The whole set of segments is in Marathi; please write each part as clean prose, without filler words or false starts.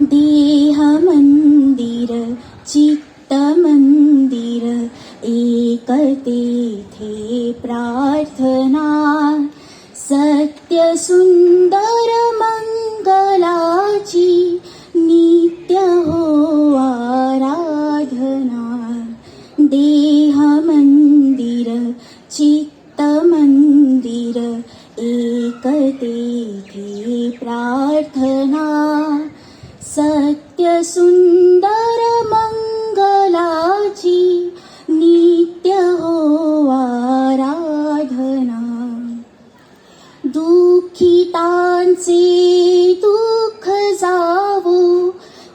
देह मंदिर चित्त मंदिर एक तेथे प्रार्थना सत्य सुंदर मंगलाची नित्य हो आराधना देह मंदिर चित्त मंदिर एक तेथे प्रार्थना सत्य सुंदर मंगलाची नित्य हो आराधना दुःखितांचे दुःख जावो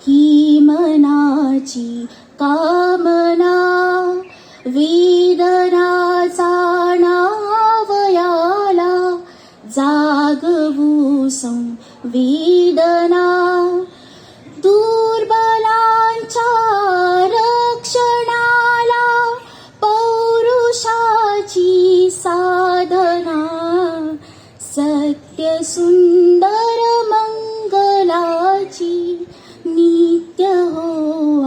ही मनाची कामना वेदना जाणावयाला जागवू संवेदना दुर्बलांच्या रक्षणाला पौरुषाची साधना सत्य सुंदर मंगलाची नित्य हो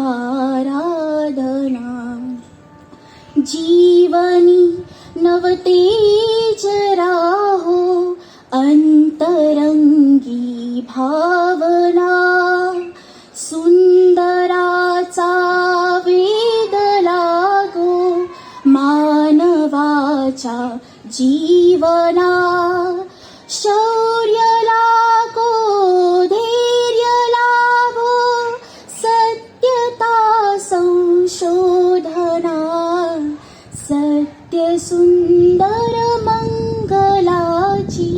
आराधना जीवनी नवतेज राहो अंतरंगी भावना सुंदराचा वेद लागो मानवाच्या जीवना शौर्य लागो धैर्य लाभो सत्यता संशोधना सत्य सुंदर मंगलाची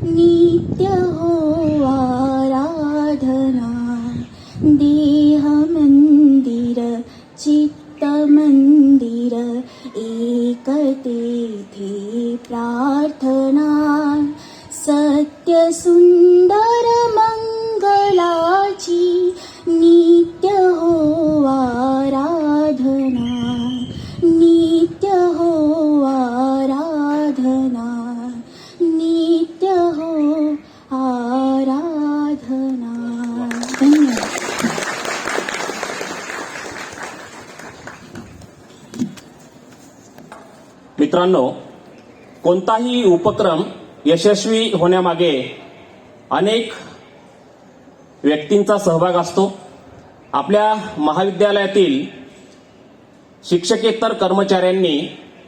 नित्य हो आराधना देह मंदिर चित्त मंदिर एक तेथे प्रार्थना सत्य सुंदर मंगलाची नित्य हो आराधना नित्य हो आराधना नित्य हो आराधना धन्यवाद. मित्रांनो, कोणताही उपक्रम यशस्वी होण्यामागे अनेक व्यक्तींचा सहभाग असतो. आपल्या महाविद्यालयातील शिक्षकेतर कर्मचाऱ्यांनी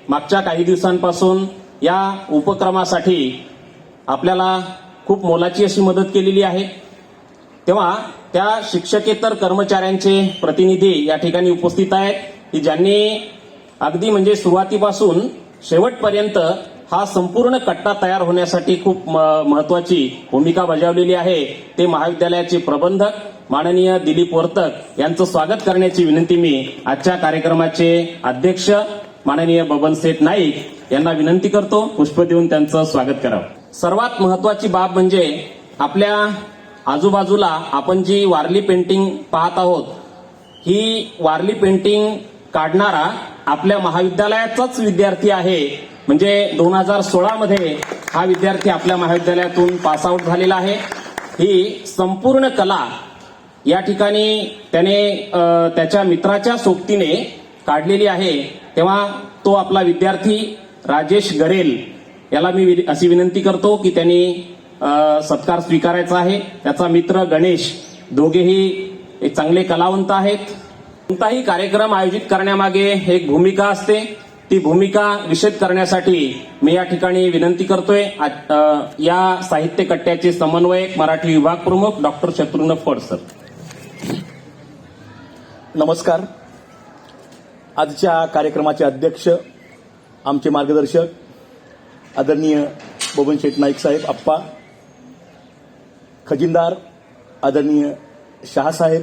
मागच्या काही दिवसांपासून या उपक्रमासाठी आपल्याला खूप मोलाची अशी मदत केलेली आहे. तेव्हा त्या शिक्षकेतर कर्मचाऱ्यांचे प्रतिनिधी या ठिकाणी उपस्थित आहेत की ज्यांनी अगदी म्हणजे सुरुवातीपासून शेवटपर्यंत हा संपूर्ण कट्टा तयार होण्यासाठी खूप महत्वाची भूमिका बजावलेली आहे. ते महाविद्यालयाचे प्रबंधक माननीय दिलीप वर्तक यांचं स्वागत करण्याची विनंती मी आजच्या कार्यक्रमाचे अध्यक्ष माननीय बबनसेठ नाईक यांना विनंती करतो. पुष्प देऊन त्यांचं स्वागत करावं. सर्वात महत्वाची बाब म्हणजे आपल्या आजूबाजूला आपण जी वारली पेंटिंग पाहत आहोत, ही वारली पेंटिंग काढणारा आपल्या महाविद्यालयाचाच विद्यार्थी आहे. म्हणजे 2016 मध्ये हा विद्यार्थी आपल्या महाविद्यालयातून पासआउट झालेला आहे. ही संपूर्ण कला या ठिकाणी त्याने त्याच्या मित्राच्या सोबतीने काढलेली आहे. तेव्हा तो आपला विद्यार्थी राजेश गरेल याला मी अशी विनंती करतो की त्यांनी सत्कार स्वीकारायचा आहे. त्याचा मित्र गणेश, दोघेही एक चांगले कलावंत आहेत. कोणताही कार्यक्रम आयोजित करण्यामागे एक भूमिका असते. ती भूमिका निश्चित करण्यासाठी मी या ठिकाणी विनंती करतोय या साहित्य कट्ट्याचे समन्वयक मराठी विभाग प्रमुख डॉक्टर शत्रुघ्न फड सर. नमस्कार. आजच्या कार्यक्रमाचे अध्यक्ष आमचे मार्गदर्शक आदरणीय बबनशेठ नाईक साहेब आप्पा, खजिनदार आदरणीय शहासाहेब,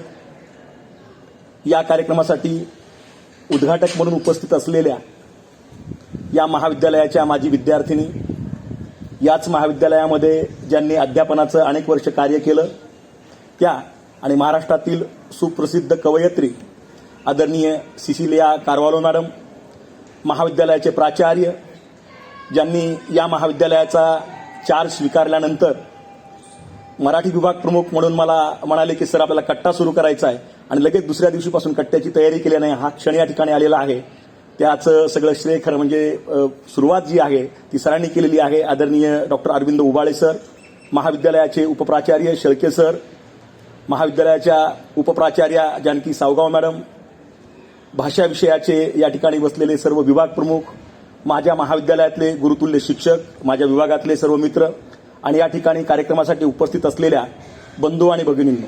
या कार्यक्रमासाठी उद्घाटक म्हणून उपस्थित असलेल्या या महाविद्यालयाच्या माजी विद्यार्थिनी, याच महाविद्यालयामध्ये ज्यांनी अध्यापनाचं अनेक वर्ष कार्य केलं त्या आणि महाराष्ट्रातील सुप्रसिद्ध कवयित्री आदरणीय सिसिलिया कारवालो मॅडम, महाविद्यालयाचे प्राचार्य ज्यांनी या महाविद्यालयाचा चार्ज स्वीकारल्यानंतर मराठी विभाग प्रमुख म्हणून मला म्हणाले की सर आपल्याला कट्टा सुरू करायचा आहे आणि लगेच दुसऱ्या दिवशीपासून कट्ट्याची तयारी केली नाही. हा क्षण या ठिकाणी आलेला आहे. त्याचं सगळं श्रेय खरं म्हणजे सुरुवात जी आहे ती सरांनी केलेली आहे. आदरणीय डॉक्टर अरविंद उबाळे सर, महाविद्यालयाचे उपप्राचार्य शेळके सर, महाविद्यालयाच्या उपप्राचार्या जानकी सावगाव मॅडम, भाषा विषयाचे या ठिकाणी बसलेले सर्व विभाग प्रमुख, माझ्या महाविद्यालयातले गुरुतुल्य शिक्षक, माझ्या विभागातले सर्व मित्र आणि या ठिकाणी कार्यक्रमासाठी उपस्थित असलेल्या बंधू आणि भगिनींनो,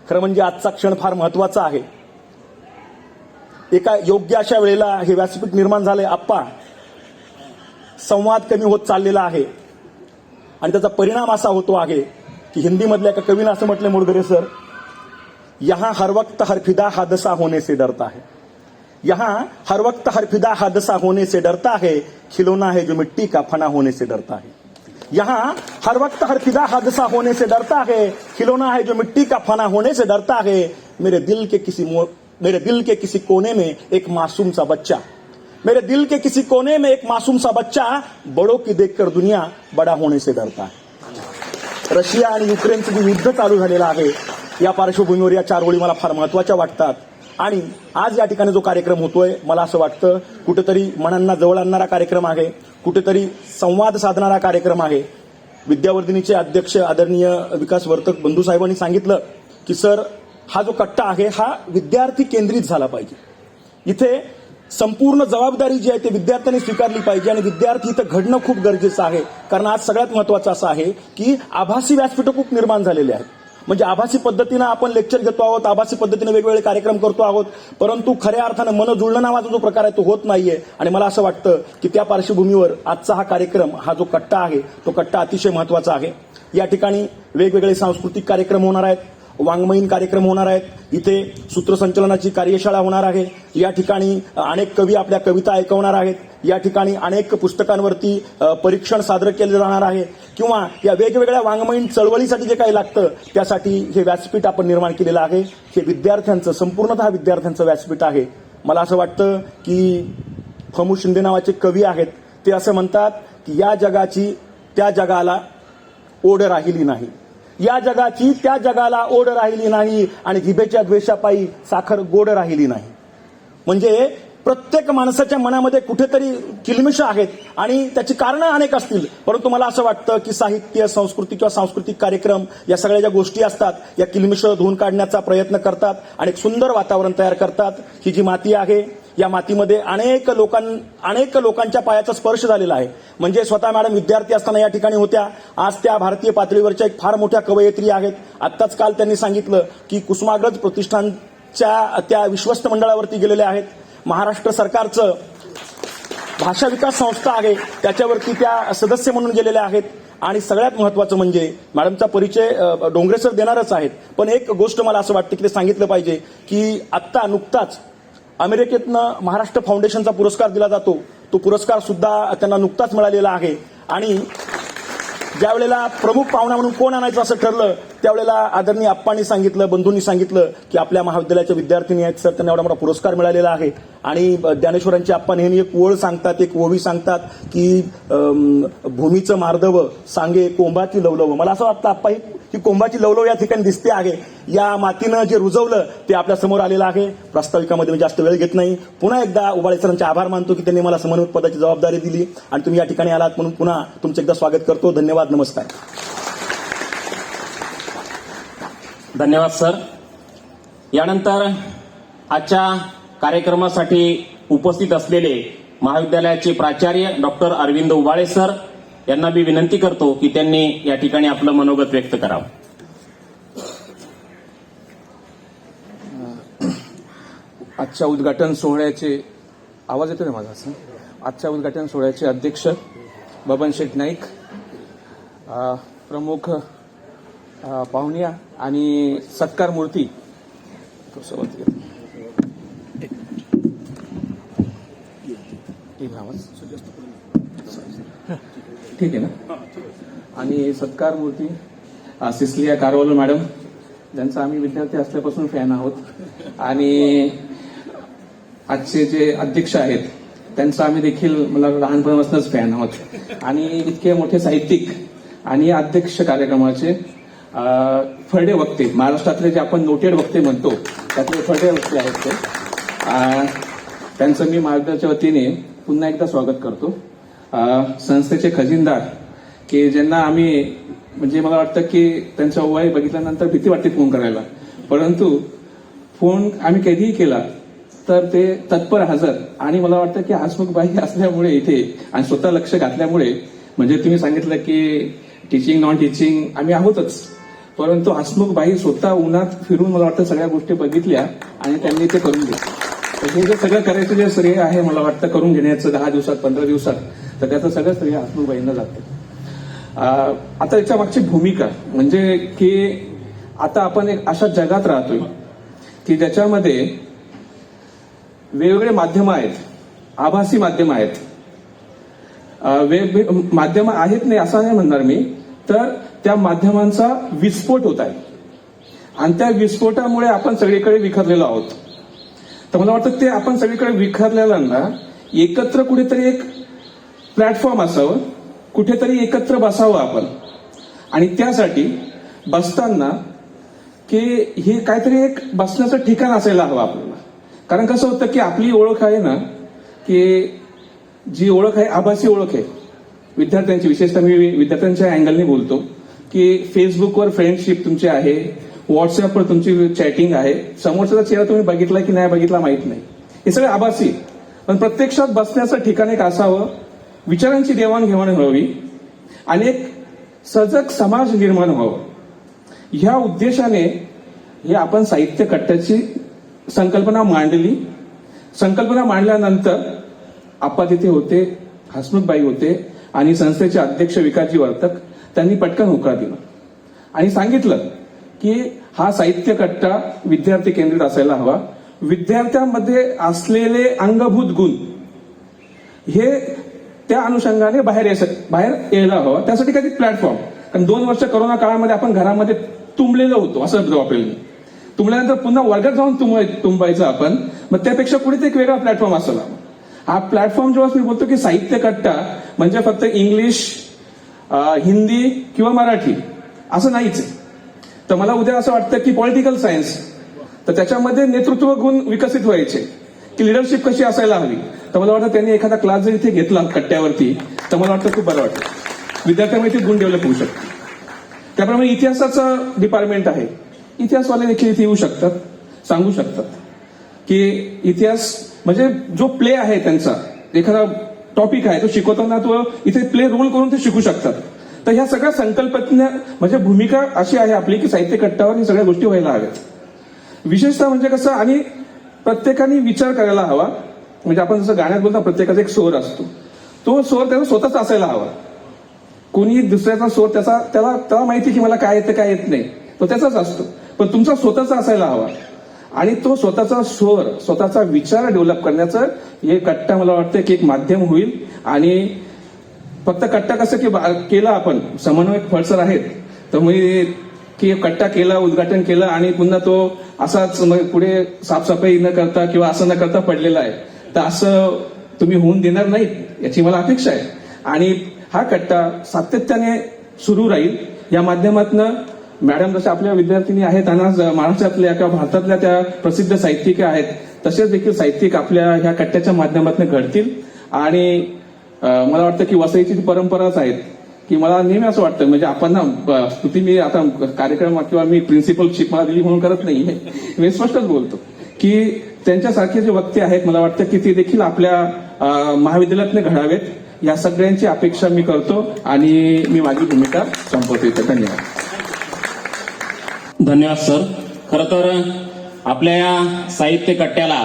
खरं म्हणजे आजचा क्षण फार महत्वाचा आहे. एका योग्य अशा वेळेला हे व्यासपीठ निर्माण झालंय. आप्पा, संवाद कमी होत चाललेला आहे आणि त्याचा परिणाम असा होतो आहे की हिंदीमधल्या एका कवीनं असं म्हटलं, मोडगरे सर, यहां हर वक्त हर फिदा हादसा होने से डरता है. यहां हर वक्त हर फिदा हादसा होने से डरता है, खिलौना है जो मिट्टी का फना होने से डरता है. यहां हर वक्त हर फिदा हादसा होने से डरता है, खिलौना है जो मिट्टी का फना होने से डरता है. मेरे दिल के किसी कोने में एक मासूम सा बच्चा, मेरे दिल के किसी कोने में एक मासूम सा बच्चा बड़ों की देखकर दुनिया बड़ा होने से डरता है. रशिया आणि युक्रेनचं जे युद्ध चालू झालेलं आहे या पार्श्वभूमीवर या 4 ओळी मला फार महत्वाच्या वाटतात. आणि आज या ठिकाणी जो कार्यक्रम होतोय मला असं वाटतं कुठेतरी मनांना जवळ आणणारा कार्यक्रम आहे, कुठेतरी संवाद साधणारा कार्यक्रम आहे. विद्यावर्धिनीचे अध्यक्ष आदरणीय विकास वर्तक बंधू साहेबांनी सांगितलं की सर, हा जो कट्टा आहे हा विद्यार्थी केंद्रित झाला पाहिजे. इथे संपूर्ण जबाबदारी जी आहे ते विद्यार्थ्यांनी स्वीकारली पाहिजे आणि विद्यार्थी इथं घडणं खूप गरजेचं आहे. कारण आज सगळ्यात महत्वाचं असं आहे की आभासी व्यासपीठं खूप निर्माण झालेले आहेत. म्हणजे आभासी पद्धतीनं आपण लेक्चर घेतो आहोत, आभासी पद्धतीने वेगवेगळे कार्यक्रम करतो आहोत, परंतु खऱ्या अर्थानं मन जुळणं नावाचा जो प्रकार आहे तो होत नाहीये. आणि मला असं वाटतं की त्या पार्श्वभूमीवर आजचा हा कार्यक्रम, हा जो कट्टा आहे तो कट्टा अतिशय महत्वाचा आहे. या ठिकाणी वेगवेगळे सांस्कृतिक कार्यक्रम होणार आहेत, वाङ्मयीन कार्यक्रम होणार आहेत, इथे सूत्रसंचलनाची कार्यशाळा होणार आहे, या ठिकाणी अनेक कवी आपल्या कविता ऐकवणार आहेत, या ठिकाणी अनेक पुस्तकांवरती परीक्षण सादर केलं जाणार आहे किंवा या वेगवेगळ्या वाङ्मयीन चळवळीसाठी जे काही लागतं त्यासाठी हे व्यासपीठ आपण निर्माण केलेलं आहे. हे विद्यार्थ्यांचं, संपूर्णतः विद्यार्थ्यांचं व्यासपीठ आहे. मला असं वाटतं की फमू शिंदे नावाचे कवी आहेत, ते असं म्हणतात की या जगाची त्या जगाला ओढ राहिली नाही, या जगाची त्या जगाला ओढ राहिली नाही आणि जिभेच्या द्वेषापायी साखर गोड राहिली नाही. म्हणजे प्रत्येक माणसाच्या मनामध्ये कुठेतरी किलमिष आहेत आणि त्याची कारणं अनेक असतील, परंतु मला असं वाटतं की साहित्य, संस्कृती किंवा सांस्कृतिक कार्यक्रम या सगळ्या ज्या गोष्टी असतात या किलमिष धुवून काढण्याचा प्रयत्न करतात आणि एक सुंदर वातावरण तयार करतात. ही जी माती आहे या मातीमध्ये अनेक लोकांच्या पायाचा स्पर्श झालेला आहे. म्हणजे स्वतः मॅडम विद्यार्थी असताना या ठिकाणी होत्या, आज त्या भारतीय पातळीवरच्या एक फार मोठ्या कवयित्री आहेत. आत्ताच काल त्यांनी सांगितलं की कुसुमाग्रज प्रतिष्ठानच्या त्या विश्वस्त मंडळावरती गेलेल्या आहेत. महाराष्ट्र सरकारचं भाषा विकास संस्था आहे त्याच्यावरती त्या सदस्य म्हणून गेलेल्या आहेत. आणि सगळ्यात महत्वाचं म्हणजे मॅडमचा परिचय डोंगरे सर देणारच आहेत, पण एक गोष्ट मला असं वाटतं की ते सांगितलं पाहिजे की आत्ता नुकताच अमेरिकेतनं महाराष्ट्र फाउंडेशनचा पुरस्कार दिला जातो, तो पुरस्कार सुद्धा त्यांना नुकताच मिळालेला आहे. आणि ज्या वेळेला प्रमुख पाहुणा म्हणून कोण आणायचं असं ठरलं त्यावेळेला आदरणीय आप्पांनी सांगितलं, बंधूंनी सांगितलं की आपल्या महाविद्यालयाच्या विद्यार्थिनी आहेत सर, त्यांना एवढा मोठा पुरस्कार मिळालेला आहे. आणि ज्ञानेश्वरांचे आप्पा नेहमी एक ओळ सांगतात, एक ओवी सांगतात की भूमीचं मार्दव सांगे कोंबाची लवलव. मला असं वाटतं आप्पा ही कोंबाची लवलव या ठिकाणी दिसते आहे. या मातीनं जे रुजवलं ते आपल्या समोर आलेलं आहे. प्रास्ताविकामध्ये मी जास्त वेळ घेत नाही. पुन्हा एकदा उबाळे सरांचे आभार मानतो की त्यांनी मला समन्वयक पदाची जबाबदारी दिली आणि तुम्ही या ठिकाणी आलात म्हणून पुन्हा तुमचं एकदा स्वागत करतो. धन्यवाद, नमस्कार. धन्यवाद सर. यानंतर आजच्या कार्यक्रमासाठी उपस्थित असलेले महाविद्यालयाचे प्राचार्य डॉक्टर अरविंद उबाळे सर यांना मी विनंती करतो की त्यांनी या ठिकाणी आपलं मनोगत व्यक्त करावं. आजच्या उद्घाटन सोहळ्याचे, आवाज येतो ना माझा असं, आजच्या उद्घाटन सोहळ्याचे अध्यक्ष बबन शेठ नाईक, प्रमुख पाहुण्या आणि सत्कार मूर्ती, ठीक आहे ना, आणि सत्कार मूर्ती सिस्लिया कारवालो मॅडम, ज्यांचा आम्ही विद्यार्थी असल्यापासून फॅन आहोत, आणि आजचे जे अध्यक्ष आहेत त्यांचा आम्ही देखील मला लहानपणापासूनच फॅन आहोत. आणि इतके मोठे साहित्यिक आणि या अध्यक्ष कार्यक्रमाचे फरडे वक्ते, महाराष्ट्रातले जे आपण नोटेड वक्ते म्हणतो त्यातले फरडे वक्ते आहेत ते. त्यांचं मी मार्गदर्शनाच्या वतीने पुन्हा एकदा स्वागत करतो. संस्थेचे खजिनदार की ज्यांना आम्ही म्हणजे मला वाटतं की त्यांचं वय बघितल्यानंतर भीती वाटते फोन करायला, परंतु फोन आम्ही कधीही केला तर ते तत्पर हजर. आणि मला वाटतं की हसमुखबाई असल्यामुळे इथे आणि स्वतः लक्ष घातल्यामुळे, म्हणजे तुम्ही सांगितलं की टीचिंग नॉन टीचिंग आम्ही आहोतच, परंतु हसमुखबाई स्वतः उन्हात फिरून मला वाटतं सगळ्या गोष्टी बघितल्या आणि त्यांनी ते करून दिलं. हे जे सगळं करायचं जे श्रेय आहे मला वाटतं करून घेण्याचं 10 दिवसात 15 दिवसात, तर त्याचं सगळं श्रेय हसमुखबाईंना जातं. आता याच्या मागची भूमिका म्हणजे की आता आपण एक अशा जगात राहतोय की ज्याच्यामध्ये वेगवेगळे माध्यमं आहेत, आभासी माध्यमं आहेत, माध्यमं आहेत नाही असं नाही म्हणणार मी, तर त्या माध्यमांचा विस्फोट होत आहे आणि त्या विस्फोटामुळे आपण सगळीकडे विखरलेलो आहोत. तर मला वाटतं ते आपण सगळीकडे विखरलेल्यांना एकत्र कुठेतरी एक प्लॅटफॉर्म असावं, कुठेतरी एकत्र बसावं आपण. आणि त्यासाठी बसताना की हे काहीतरी एक बसण्याचं ठिकाण असायला हवं आपल्याला. कारण कसं होतं की आपली ओळख आहे ना, की जी ओळख आहे आभासी ओळख आहे विद्यार्थ्यांची, विशेषतः मी विद्यार्थ्यांच्या अँगलने बोलतो की फेसबुकवर फ्रेंडशिप तुमची आहे, व्हॉट्सअपवर तुमची चॅटिंग आहे, समोरचा चेहरा तुम्ही बघितला की नाही बघितला माहित नाही, हे सगळं आभासी. पण प्रत्यक्षात बसण्याचं ठिकाण एक असावं, विचारांची देवाणघेवाण व्हावी आणि एक सजग समाज निर्माण व्हावं. ह्या उद्देशाने हे आपण साहित्य कट्ट्याची संकल्पना मांडली. संकल्पना मांडल्यानंतर आप्पा तिथे होते, हसमुखबाई होते आणि संस्थेचे अध्यक्ष विकासजी वर्तक, त्यांनी पटकन होकार दिला आणि सांगितलं की हा साहित्य कट्टा विद्यार्थी केंद्रित असायला हवा. विद्यार्थ्यांमध्ये असलेले अंगभूत गुण हे त्या अनुषंगाने बाहेर यायला हवं. त्यासाठी काही प्लॅटफॉर्म, कारण 2 वर्ष कोरोना काळामध्ये आपण घरामध्ये तुंबलेलो होतो असं वापरेल मी. तुंबल्यानंतर पुन्हा वर्गात जाऊन तुंबायचं आपण, मग त्यापेक्षा कुठेतरी एक वेगळा प्लॅटफॉर्म असावा. हा प्लॅटफॉर्म जेव्हा मी बोलतो की साहित्य कट्टा म्हणजे फक्त इंग्लिश, हिंदी किंवा मराठी असं नाहीच आहे. तर मला उद्या असं वाटतं की पॉलिटिकल सायन्स, तर त्याच्यामध्ये नेतृत्व गुण विकसित व्हायचे की लिडरशिप कशी असायला हवी. तर मला वाटतं त्यांनी एखादा क्लास जर इथे घेतला कट्ट्यावरती तर मला वाटतं खूप बरं वाटतं, विद्यार्थ्यांमध्ये गुण डेव्हलप होऊ शकतो. त्याप्रमाणे इतिहासाचं डिपार्टमेंट आहे, इतिहासवाले देखील इथे येऊ शकतात, सांगू शकतात की इतिहास म्हणजे जो प्ले आहे त्यांचा, एखादा टॉपिक आहे तो शिकवताना तो इथे प्ले रोल करून ते शिकू शकतात. तर ह्या सगळ्या संकल्पना म्हणजे भूमिका अशी आहे आपली की साहित्य कट्ट्यावर ही सगळ्या गोष्टी व्हायला हव्यात. विशेषतः म्हणजे कसं, आणि प्रत्येकाने विचार करायला हवा. म्हणजे आपण जसं गाण्यात बोलतो प्रत्येकाचा एक स्वर असतो, तो स्वर त्याचा स्वतःचा असायला हवा. कोणी दुसऱ्याचा स्वर त्याला माहिती की मला काय येतं काय येत नाही, तो त्याचाच असतो, पण तुमचा स्वतःचा असायला हवा. आणि तो स्वतःचा स्वर, स्वतःचा विचार डेव्हलप करण्याचं हे कट्टा मला वाटतं की एक माध्यम होईल. आणि फक्त कट्टा कसं की केला आपण, समन्वयक फळसर आहेत तर मी की कट्टा केला, उद्घाटन केलं आणि पुन्हा तो असाच पुढे साफसफाई न करता किंवा असं न करता पडलेला आहे, तर असं तुम्ही होऊन देणार नाहीत याची मला अपेक्षा आहे. आणि हा कट्टा सातत्याने सुरू राहील. या माध्यमातून मॅडम जशा आपल्या विद्यार्थिनी आहेत त्यांना महाराष्ट्रातल्या किंवा भारतातल्या त्या प्रसिद्ध साहित्यिका आहेत, तसेच देखील साहित्यिक आपल्या ह्या कट्ट्याच्या माध्यमातून घडतील. आणि मला वाटतं की वसईची परंपराच आहेत की मला नेहमी असं वाटतं, म्हणजे आपण ना स्तुती मी आता कार्यक्रम किंवा मी प्रिन्सिपलशिप मला दिली म्हणून करत नाही, मी स्पष्टच बोलतो की त्यांच्यासारखे जे वक्ते आहेत मला वाटतं की ते देखील आपल्या महाविद्यालयातले घडावेत. या सगळ्यांची अपेक्षा मी करतो आणि मी माझी भूमिका संपवतो. धन्यवाद. धन्यवाद सर. खरं तर आपल्या या साहित्य कट्ट्याला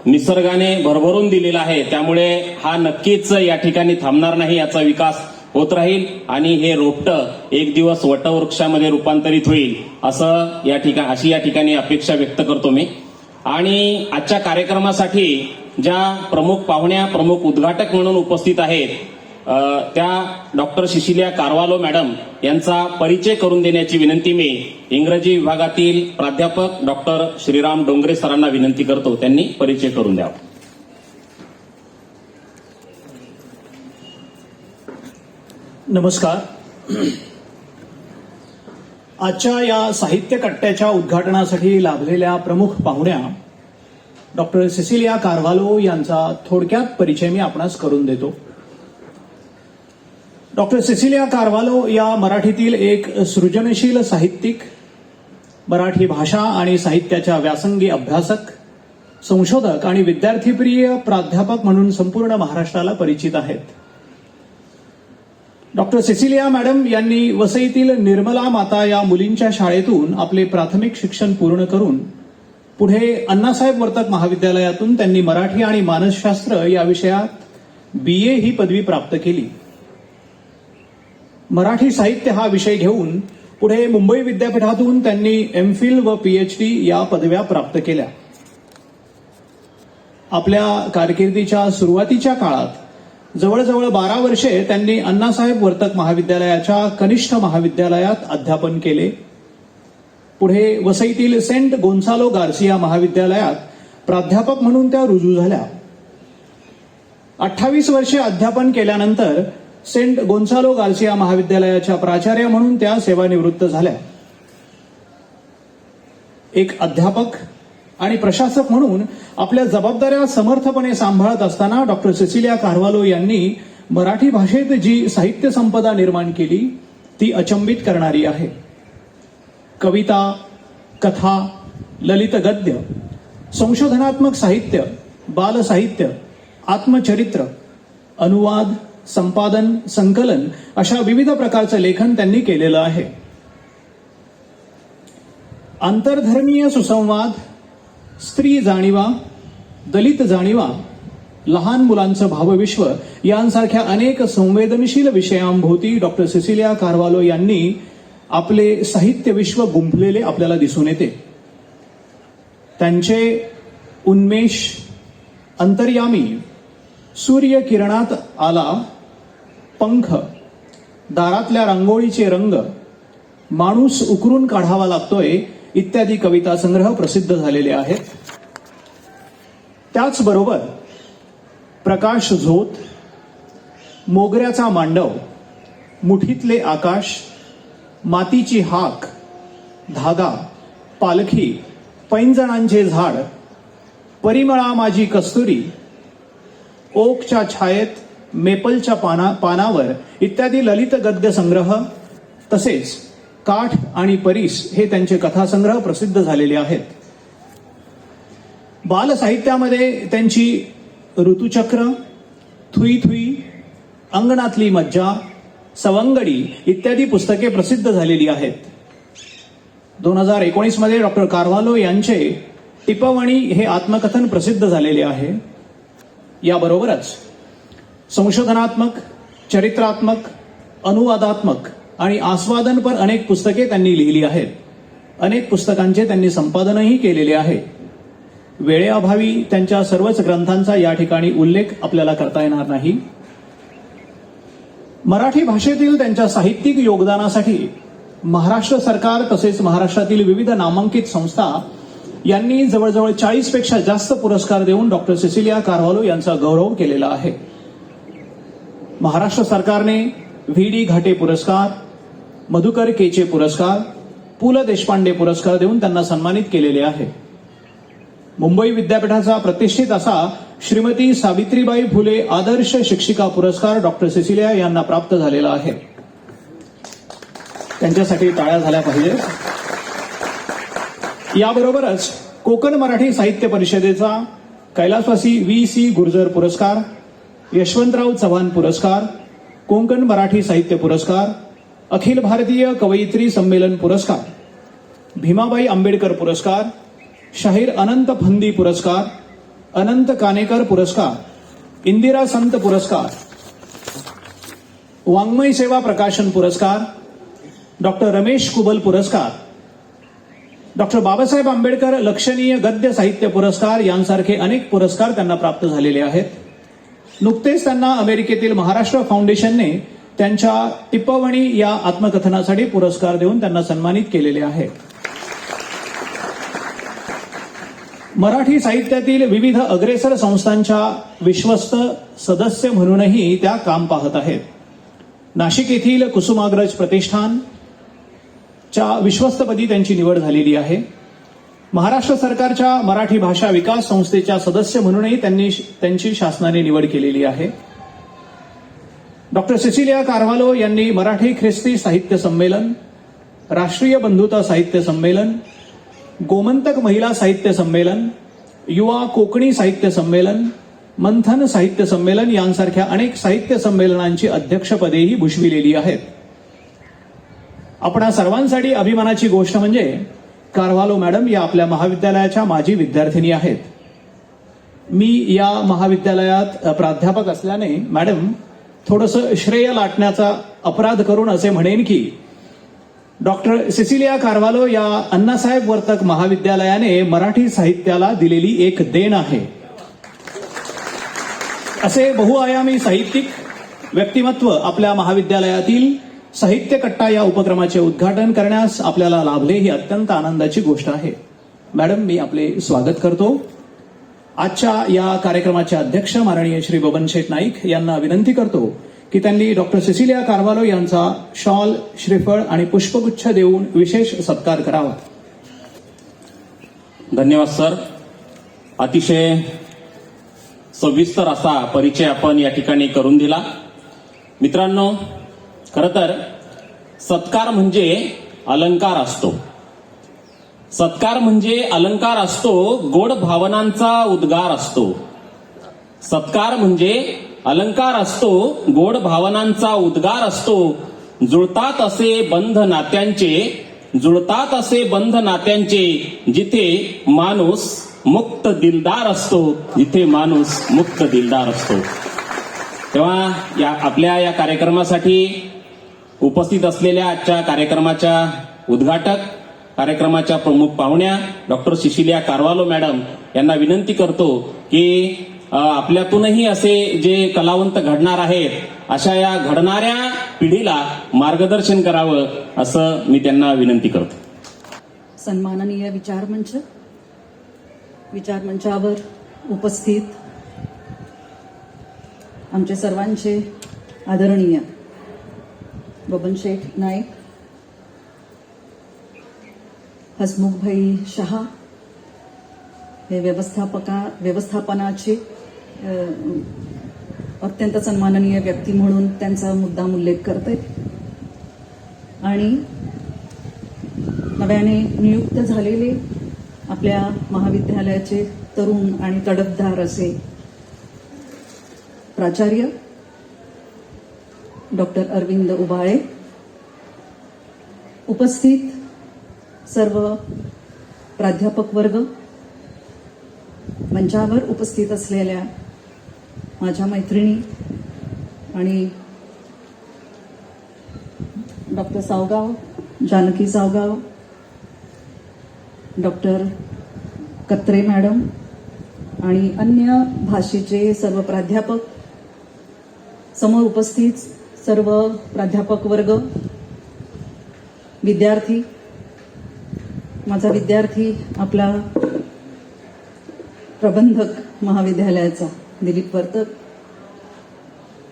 निसर्गाने भरभरून दिलेला आहे, त्यामुळे हा नक्कीच या ठिकाणी थांबणार नाही, याचा विकास होत राहील आणि हे रोपटं एक दिवस वटवृक्षामध्ये रूपांतरित होईल अशी या ठिकाणी अपेक्षा व्यक्त करतो मी. आणि आजच्या कार्यक्रमासाठी ज्या प्रमुख पाहुण्या, प्रमुख उद्घाटक म्हणून उपस्थित आहेत त्या डॉक्टर शिशिलिया कारवालो मॅडम यांचा परिचय करून देण्याची विनंती मी इंग्रजी विभागातील प्राध्यापक डॉक्टर श्रीराम डोंगरे सरांना विनंती करतो, त्यांनी परिचय करून द्यावा. नमस्कार. आजच्या या साहित्य कट्ट्याच्या उद्घाटनासाठी लाभलेल्या प्रमुख पाहुण्या डॉक्टर सिसिलिया कार्व्हालो यांचा थोडक्यात परिचय मी आपणास करून देतो. डॉक्टर सिसिलिया कार्व्हालो या मराठीतील एक सृजनशील साहित्यिक, मराठी भाषा आणि साहित्याच्या व्यासंगी अभ्यासक, संशोधक आणि विद्यार्थीप्रिय प्राध्यापक म्हणून संपूर्ण महाराष्ट्राला परिचित आहेत. डॉक्टर सिसिलिया मॅडम यांनी वसईतील निर्मला माता या मुलींच्या शाळेतून आपले प्राथमिक शिक्षण पूर्ण करून पुढे अण्णासाहेब वर्तक महाविद्यालयातून त्यांनी मराठी आणि मानसशास्त्र या विषयात BA ही पदवी प्राप्त केली. मराठी साहित्य हा विषय घेऊन पुढे मुंबई विद्यापीठातून त्यांनी MPhil व PhD या पदव्या प्राप्त केल्या. आपल्या कारकिर्दीच्या सुरुवातीच्या काळात जवळजवळ 12 वर्षे त्यांनी अण्णासाहेब वर्तक महाविद्यालयाच्या कनिष्ठ महाविद्यालयात अध्यापन केले. पुढे वसईतील सेंट गोन्सालो गार्सिया महाविद्यालयात प्राध्यापक म्हणून त्या रुजू झाल्या. 28 वर्षे अध्यापन केल्यानंतर सेंट गोन्सालो गार्सिया महाविद्यालयाच्या प्राचार्य म्हणून त्या सेवानिवृत्त झाल्या. एक अध्यापक आणि प्रशासक म्हणून आपल्या जबाबदाऱ्या समर्थपणे सांभाळत असताना डॉक्टर सिसिलिया कार्व्हालो यांनी मराठी भाषेत जी साहित्य संपदा निर्माण केली ती अचंबित करणारी आहे. कविता, कथा, ललित गद्य, संशोधनात्मक साहित्य, बालसाहित्य, आत्मचरित्र, अनुवाद, संपादन, संकलन अशा विविध प्रकारचं लेखन त्यांनी केलेलं आहे. आंतरधर्मीय सुसंवाद, स्त्री जाणीवा, दलित जाणीवा, लहान मुलांचं भावविश्व यांसारख्या अनेक संवेदनशील विषयांभोवती डॉक्टर सिसिलिया कार्व्हालो यांनी आपले साहित्य विश्व गुंफलेले आपल्याला दिसून येते. त्यांचे उन्मेष, अंतर्यामी, सूर्य किरणात आला, पंख, दारातल्या रांगोळीचे रंग, माणूस उकरून काढावा लागतोय इत्यादी कविता संग्रह प्रसिद्ध झालेले आहेत. त्याचबरोबर प्रकाश झोत, मोगऱ्याचा मांडव, मुठीतले आकाश, मातीची हाक, धागा, पालखी, पैंजणांचे झाड, परिमळा माझी कस्तुरी, ओकच्या छायेत, मेपलच्या पानावर इत्यादी ललित गद्य संग्रह तसेच काठ आणि परीस हे त्यांचे कथासंग्रह प्रसिद्ध झालेले आहेत. बालसाहित्यामध्ये त्यांची ऋतुचक्र, थुई थुई, अंगणातली मज्जा, सवंगडी इत्यादी पुस्तके प्रसिद्ध झालेली आहेत. 2019 मध्ये डॉक्टर कार्व्हालो यांचे टिपवणी हे आत्मकथन प्रसिद्ध झालेले आहे. याबरोबरच संशोधनात्मक, चरित्रात्मक, अनुवादात्मक आणि आस्वादनपर अनेक पुस्तके त्यांनी लिहिली आहेत. अनेक पुस्तकांचे त्यांनी संपादनही केलेले आहे. वेळेअभावी त्यांच्या सर्वच ग्रंथांचा या ठिकाणी उल्लेख आपल्याला करता येणार नाही. मराठी भाषेतील त्यांच्या साहित्यिक योगदानासाठी महाराष्ट्र सरकार तसेच महाराष्ट्रातील विविध नामांकित संस्था यांनी जवळजवळ 40 पेक्षा जास्त पुरस्कार देऊन डॉक्टर सिसिलिया कार्व्हालो यांचा गौरव केलेला आहे. महाराष्ट्र सरकारने VD घाटे पुरस्कार, मधुकर केचे पुरस्कार, पु ल देशपांडे पुरस्कार देऊन त्यांना सन्मानित केलेले आहे. मुंबई विद्यापीठाचा प्रतिष्ठित असा श्रीमती सावित्रीबाई फुले आदर्श शिक्षिका पुरस्कार डॉक्टर सिसिलिया यांना प्राप्त झालेला आहे. त्यांच्यासाठी टाळ्या झाल्या पाहिजे. याबरोबरच कोकण मराठी साहित्य परिषदेचा कैलासवासी VC गुर्जर पुरस्कार, यशवंतराव चव्हाण पुरस्कार, कोकण मराठी साहित्य पुरस्कार, अखिल भारतीय कवयित्री संमेलन पुरस्कार, भीमाबाई आंबेडकर पुरस्कार, शाहीर अनंत फंदी पुरस्कार, अनंत कानेकर पुरस्कार, इंदिरा संत पुरस्कार, वाङ्मय सेवा प्रकाशन पुरस्कार, डॉक्टर रमेश कुबल पुरस्कार, डॉक्टर बाबासाहेब आंबेडकर लक्षणीय गद्य साहित्य पुरस्कार यांसारखे अनेक पुरस्कार त्यांना प्राप्त झालेले आहेत. नुकतेच त्यांना अमेरिकेतील महाराष्ट्र फाउंडेशनने त्यांच्या टिपवणी या आत्मकथनासाठी पुरस्कार देऊन त्यांना सन्मानित केलेले आहे. मराठी साहित्यातील विविध अग्रेसर संस्थांच्या विश्वस्त सदस्य म्हणूनही त्या काम पाहत आहेत. नाशिक येथील कुसुमाग्रज प्रतिष्ठान च्या विश्वस्तपदी त्यांची निवड झालेली आहे. महाराष्ट्र सरकारच्या मराठी भाषा विकास संस्थेच्या सदस्य म्हणूनही त्यांची शासनाने निवड केलेली आहे. डॉक्टर सिसिलिया कारवालो यांनी मराठी ख्रिस्ती साहित्य संमेलन, राष्ट्रीय बंधुता साहित्य संमेलन, गोमंतक महिला साहित्य संमेलन, युवा कोकणी साहित्य संमेलन, मंथन साहित्य संमेलन यांसारख्या अनेक साहित्य संमेलनांची अध्यक्षपदेही भूषविलेली आहेत. आपणा सर्वांसाठी अभिमानाची गोष्ट म्हणजे कारवालो मॅडम या आपल्या महाविद्यालयाच्या माजी विद्यार्थिनी आहेत. मी या महाविद्यालयात प्राध्यापक असल्याने मॅडम थोडंसं श्रेय लाटण्याचा अपराध करून असे म्हणेन की डॉक्टर सिसिलिया कारवालो या अण्णासाहेब वर्तक महाविद्यालयाने मराठी साहित्याला दिलेली एक देण आहे. असे बहुआयामी साहित्यिक व्यक्तिमत्व आपल्या महाविद्यालयातील साहित्य कट्टा या उपक्रमाचे उद्घाटन करण्यास आपल्याला लाभले ही अत्यंत आनंदाची गोष्ट आहे. मॅडम, मी आपले स्वागत करतो. आजच्या या कार्यक्रमाचे अध्यक्ष माननीय श्री बबन शेठ नाईक यांना विनंती करतो की त्यांनी डॉक्टर सिसिलिया कारवालो यांचा शॉल, श्रीफळ आणि पुष्पगुच्छ देऊन विशेष सत्कार करावा. धन्यवाद सर. अतिशय सविस्तर असा परिचय आपण या ठिकाणी करून दिला. मित्रांनो, खरं तर सत्कार म्हणजे अलंकार असतो. सत्कार म्हणजे अलंकार असतो, गोड भावनांचा उद्गार असतो. सत्कार म्हणजे अलंकार असतो, गोड भावनांचा उद्गार असतो. जुळतात असे बंध नात्यांचे जिथे माणूस मुक्त दिलदार असतो. तेव्हा आपल्या या कार्यक्रमासाठी उपस्थित असलेल्या आजच्या कार्यक्रमाच्या उद्घाटक, कार्यक्रमाच्या प्रमुख पाहुण्या डॉक्टर सिसिलिया कारवालो मॅडम यांना विनंती करतो की आपल्यातूनही असे जे कलावंत घडणार आहेत अशा या घडणाऱ्या पिढीला मार्गदर्शन करावं असं मी त्यांना विनंती करतो. सन्माननीय विचारमंचावर उपस्थित आमचे सर्वांचे आदरणीय बबन शेठ नाईक, हसमुखभाई शहा हे व्यवस्थापनाचे अत्यंत सन्माननीय व्यक्ती म्हणून त्यांचा मुद्दाम उल्लेख करते. आणि नव्याने नियुक्त झालेले आपल्या महाविद्यालयाचे तरुण आणि तडफदार असे प्राचार्य डॉक्टर अरविंद उबाळे, उपस्थित सर्व प्राध्यापक वर्ग, मंचावर उपस्थित असलेल्या माझ्या मैत्रिणी आणि डॉक्टर सावगाव, जानकी सावगाव, डॉक्टर कत्रे मॅडम आणि अन्य भाषेचे सर्व प्राध्यापक, समोर उपस्थित सर्व प्राध्यापक वर्ग, विद्यार्थी, माझा विद्यार्थी आपला प्रबंधक महाविद्यालयाचा दिलीप वर्तक,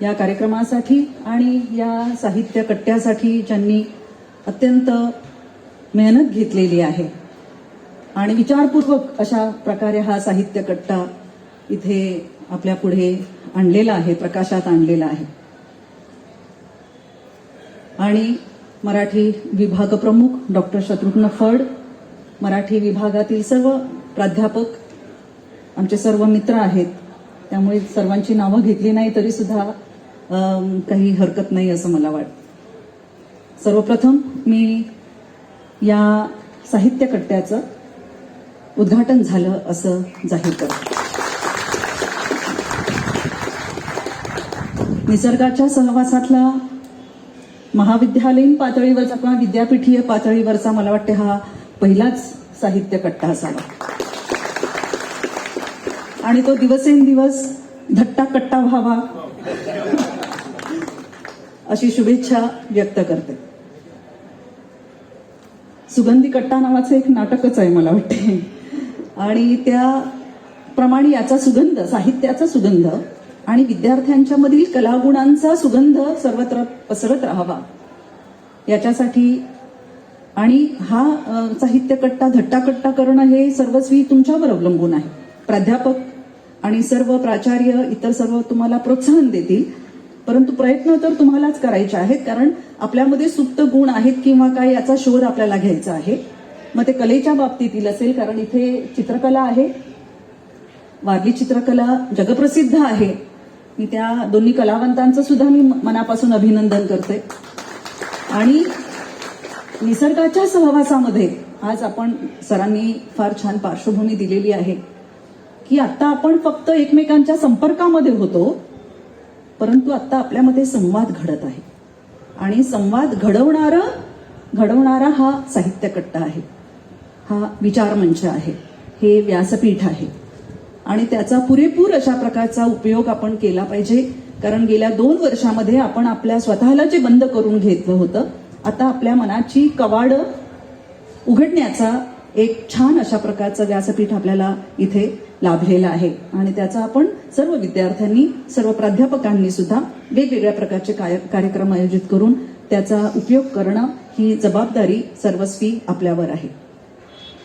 या कार्यक्रमासाठी आणि या साहित्य कट्ट्यासाठी ज्यांनी अत्यंत मेहनत घेतलेली आहे आणि विचारपूर्वक अशा प्रकारे हा साहित्य कट्टा इथे आपल्या पुढे आणलेला आहे, प्रकाशात आणलेला आहे. आणि मराठी विभाग प्रमुख डॉक्टर शत्रुघ्न फड, मराठी विभागातील सर्व प्राध्यापक, आमचे सर्व मित्र आहेत, त्यामुळे सर्वांची नावं घेतली नाही तरी सुद्धा काही हरकत नाही असं मला वाटतं. सर्वप्रथम मी या साहित्य कट्ट्याचं उद्घाटन झालं असं जाहीर करतो. निसर्गाच्या सहवासातला महाविद्यालयीन पातळीवरचा किंवा विद्यापीठीय पातळीवरचा मला वाटते हा पहिलाच साहित्य कट्टा असावा आणि तो दिवसेंदिवस धट्टा कट्टा व्हावा अशी शुभेच्छा व्यक्त करते. सुगंधी कट्टा नावाचं एक नाटकच आहे मला वाटते आणि त्याप्रमाणे याचा सुगंध, साहित्याचा सुगंध आणि विद्यार्थ्यांच्या मधील कलागुणांचा सुगंध सर्वत्र पसरत राहावा याच्यासाठी आणि हा साहित्य कट्टा धट्टाकट्टा करणं हे सर्वस्वी तुमच्यावर अवलंबून आहे. प्राध्यापक आणि सर्व प्राचार्य इतर सर्व तुम्हाला प्रोत्साहन देतील, परंतु प्रयत्न तर तुम्हालाच करायचे आहेत, कारण आपल्यामध्ये सुप्त गुण आहेत किंवा काय याचा शोध आपल्याला घ्यायचा आहे. मग ते कलेच्या बाबतीतील असेल, कारण इथे चित्रकला आहे, वारली चित्रकला जगप्रसिद्ध आहे. मी त्या दोन्ही कलावंतांचं सुद्धा मी मनापासून अभिनंदन करते. आणि निसर्गाच्या सहवासामध्ये आज आपण सरांनी फार छान पार्श्वभूमी दिलेली आहे की आता आपण फक्त एकमेकांच्या संपर्कामध्ये होतो, परंतु आता आपल्यामध्ये संवाद घडत आहे आणि संवाद घडवणारा हा साहित्य कट्टा आहे, हा विचारमंच आहे, हे व्यासपीठ आहे आणि त्याचा पुरेपूर अशा प्रकारचा उपयोग आपण केला पाहिजे. कारण गेल्या 2 वर्षामध्ये आपण आपल्या स्वतःला जे बंद करून घेतलं होतं, आता आपल्या मनाची कवाडं उघडण्याचा एक छान अशा प्रकारचं व्यासपीठ आपल्याला इथे लाभलेलं आहे आणि त्याचा आपण सर्व विद्यार्थ्यांनी, सर्व प्राध्यापकांनी सुद्धा वेगवेगळ्या प्रकारचे कार्यक्रम आयोजित करून त्याचा उपयोग करणं ही जबाबदारी सर्वस्वी आपल्यावर आहे.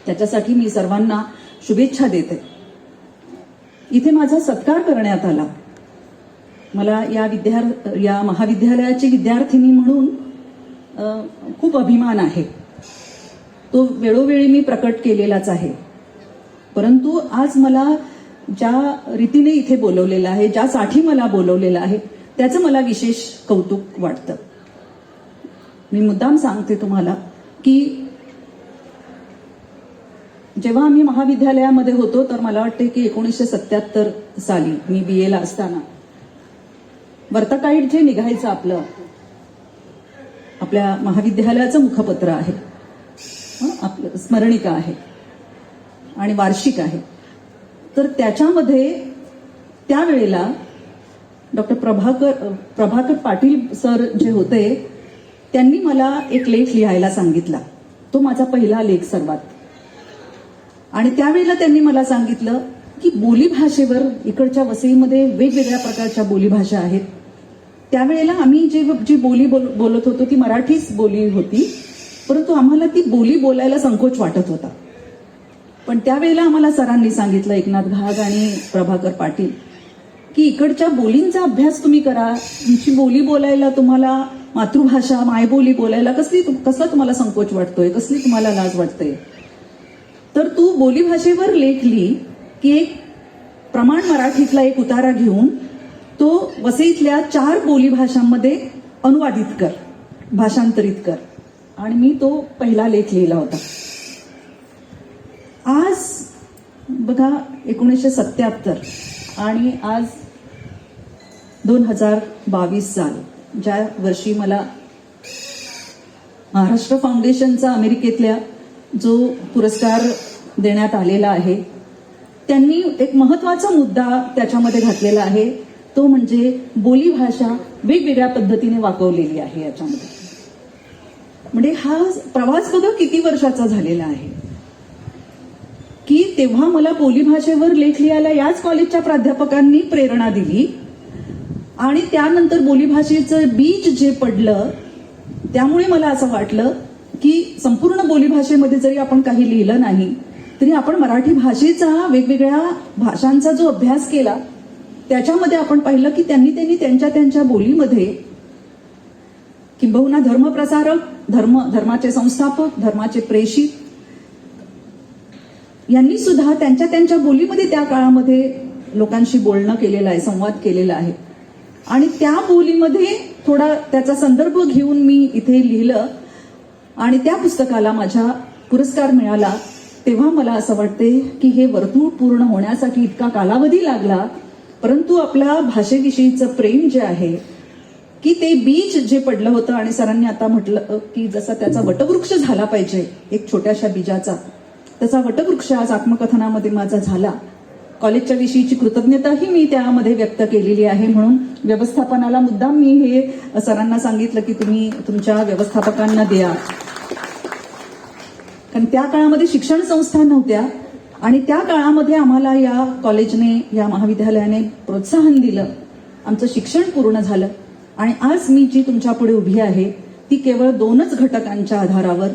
त्याच्यासाठी मी सर्वांना शुभेच्छा देते. इथे माझा सत्कार करण्यात आला. मला या महाविद्यालयाची विद्यार्थिनी म्हणून खूप अभिमान आहे. तो वेळोवेळी मी प्रकट केलेलाच आहे. परंतु आज मला ज्या रीतीने इथे बोलवलेलं आहे, ज्यासाठी मला बोलवलेलं आहे, त्याचं मला विशेष कौतुक वाटतं. मी मुद्दाम सांगते तुम्हाला की जेव्हा आम्ही महाविद्यालयामध्ये होतो तर मला वाटते की 1977 साली मी BA ला असताना वर्तकाईट जे निघायचं आपल्या महाविद्यालयाचं मुखपत्र आहे, आपलं स्मरणिका आहे आणि वार्षिक आहे. तर त्याच्यामध्ये त्यावेळेला डॉक्टर प्रभाकर पाटील सर जे होते त्यांनी मला एक लेख लिहायला सांगितला. तो माझा पहिला लेख सर्वात. आणि त्यावेळेला त्यांनी मला सांगितलं की बोलीभाषेवर इकडच्या वसईमध्ये वेगवेगळ्या प्रकारच्या बोलीभाषा आहेत. त्यावेळेला आम्ही जी बोली बोलत होतो ती मराठीच बोली होती, परंतु आम्हाला ती बोली बोलायला संकोच वाटत होता. पण त्यावेळेला आम्हाला सरांनी सांगितलं, एकनाथ घाग आणि प्रभाकर पाटील, की इकडच्या बोलींचा अभ्यास तुम्ही करा. तुमची बोली बोलायला तुम्हाला, मातृभाषा मायबोली बोलायला कसला तुम्हाला संकोच वाटतोय, कसली तुम्हाला लाज वाटते. तर तू बोलीभाषेवर लेख लिही की एक प्रमाण मराठीतला एक उतारा घेऊन तो वसईतल्या 4 बोलीभाषांमध्ये अनुवादित कर, भाषांतरित कर. आणि मी तो पहिला लेख लिहिला होता. आज बघा 1977 आणि आज 2022 साल, ज्या वर्षी मला महाराष्ट्र फाउंडेशनचा अमेरिकेतल्या जो पुरस्कार देण्यात आलेला आहे, त्यांनी एक महत्वाचा मुद्दा त्याच्यामध्ये घातलेला आहे. तो म्हणजे बोलीभाषा वेगवेगळ्या पद्धतीने वाकवलेली आहे याच्यामध्ये. म्हणजे हा प्रवास बघा किती वर्षाचा झालेला आहे की तेव्हा मला बोलीभाषेवर लेख लिहायला याच कॉलेजच्या प्राध्यापकांनी प्रेरणा दिली आणि त्यानंतर बोलीभाषेचं बीज जे पडलं त्यामुळे मला असं वाटलं की संपूर्ण बोलीभाषेमध्ये जरी आपण काही लिहिलं नाही तरी आपण मराठी भाषेचा, वेगवेगळ्या भाषांचा जो अभ्यास केला त्याच्यामध्ये आपण पाहिलं की त्यांनी त्यांच्या बोलीमध्ये किंबहुना धर्मप्रसारक, धर्माचे संस्थापक, धर्माचे प्रेषित यांनी सुद्धा त्यांच्या बोलीमध्ये त्या काळामध्ये लोकांशी बोलणं केलेलं आहे, संवाद केलेला आहे. आणि त्या बोलीमध्ये थोडा त्याचा संदर्भ घेऊन मी इथे लिहिलं आणि त्या पुस्तकाला माझा पुरस्कार मिळाला. तेव्हा मला असं वाटते की हे वर्तुळ पूर्ण होण्यासाठी इतका कालावधी लागला, परंतु आपल्या भाषेविषयीचं प्रेम जे आहे की ते बीज जे पडलं होतं आणि सरांनी आता म्हटलं की जसा त्याचा वटवृक्ष झाला पाहिजे एक छोट्याशा बीजाचा, त्याचा वटवृक्ष आज आत्मकथनामध्ये माझा झाला. कॉलेजच्या विषयीची कृतज्ञताही मी त्यामध्ये व्यक्त केलेली आहे. म्हणून व्यवस्थापनाला मुद्दाम मी हे सरांना सांगितलं की तुम्ही तुमच्या व्यवस्थापकांना द्या, कारण त्या काळामध्ये शिक्षण संस्था नव्हत्या आणि त्या काळामध्ये आम्हाला या कॉलेजने, या महाविद्यालयाने प्रोत्साहन दिलं आमचं शिक्षण पूर्ण झालं आणि आज मी जी तुमच्या पुढे उभी आहे ती केवळ 2च घटकांच्या आधारावर,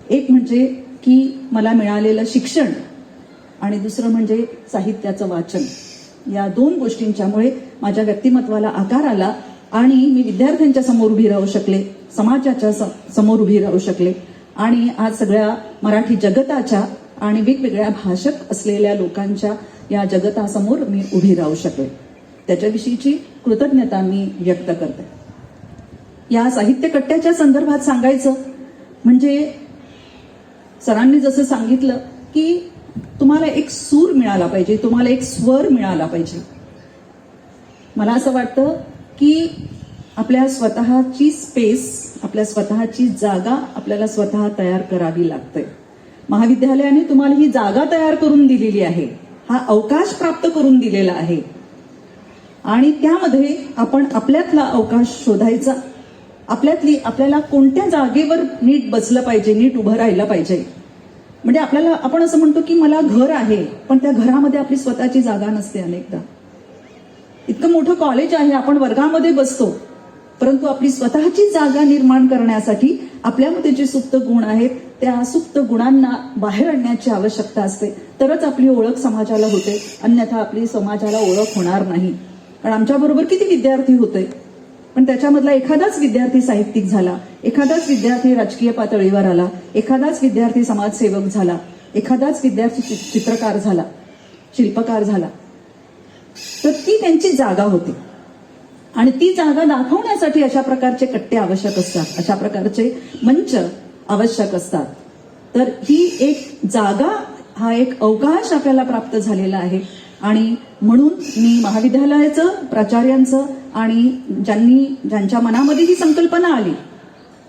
एक म्हणजे की मला मिळालेलं शिक्षण आणि दुसरं म्हणजे साहित्याचं वाचन. या 2 गोष्टींच्यामुळे माझ्या व्यक्तिमत्वाला आकार आला आणि मी विद्यार्थ्यांच्या समोर उभी राहू शकले, समाजाच्या समोर उभी राहू शकले आणि आज सगळ्या मराठी जगताच्या आणि वेगवेगळ्या भाषक असलेल्या लोकांच्या या जगतासमोर मी उभी राहू शकले. त्याच्याविषयीची कृतज्ञता मी व्यक्त करते. या साहित्य कट्ट्याच्या संदर्भात सांगायचं म्हणजे सरांनी जसं सांगितलं की तुम्हाला एक सूर मिळाला पाहिजे, तुम्हाला एक स्वर मिळाला पाहिजे. मला असं वाटतं की आपल्या स्वतःची स्पेस, आपल्या स्वतःची जागा आपल्याला स्वतः तयार करावी लागते. महाविद्यालयाने तुम्हाला ही जागा तयार करून दिलेली आहे, हा अवकाश प्राप्त करून दिलेला आहे आणि त्यामध्ये आपण आपल्यातला अवकाश शोधायचा. आपल्याला कोणत्या जागेवर नीट बसलं पाहिजे, नीट उभं राहिलं पाहिजे. म्हणजे आपण असं म्हणतो की मला घर आहे, पण त्या घरामध्ये आपली स्वतःची जागा नसते. अनेकदा इतकं मोठं कॉलेज आहे, आपण वर्गामध्ये बसतो, परंतु आपली स्वतःची जागा निर्माण करण्यासाठी आपल्यामध्ये जे सुप्त गुण आहेत त्या सुप्त गुणांना बाहेर आणण्याची आवश्यकता असते. तरच आपली ओळख समाजाला होते, अन्यथा आपली समाजाला ओळख होणार नाही. कारण आमच्याबरोबर किती विद्यार्थी होते, पण त्याच्यामधला एखादाच विद्यार्थी साहित्यिक झाला, एखादाच विद्यार्थी राजकीय पातळीवर आला, एखादाच विद्यार्थी समाजसेवक झाला, एखादाच विद्यार्थी चित्रकार झाला, शिल्पकार झाला. तर ती त्यांची जागा होती आणि ती जागा दाखवण्यासाठी अशा प्रकारचे कट्टे आवश्यक असतात, अशा प्रकारचे मंच आवश्यक असतात. तर ही एक जागा, हा एक अवकाश आपल्याला प्राप्त झालेला आहे आणि म्हणून मी महाविद्यालयाचं, प्राचार्यांचं आणि ज्यांच्या मनामध्ये ही संकल्पना आली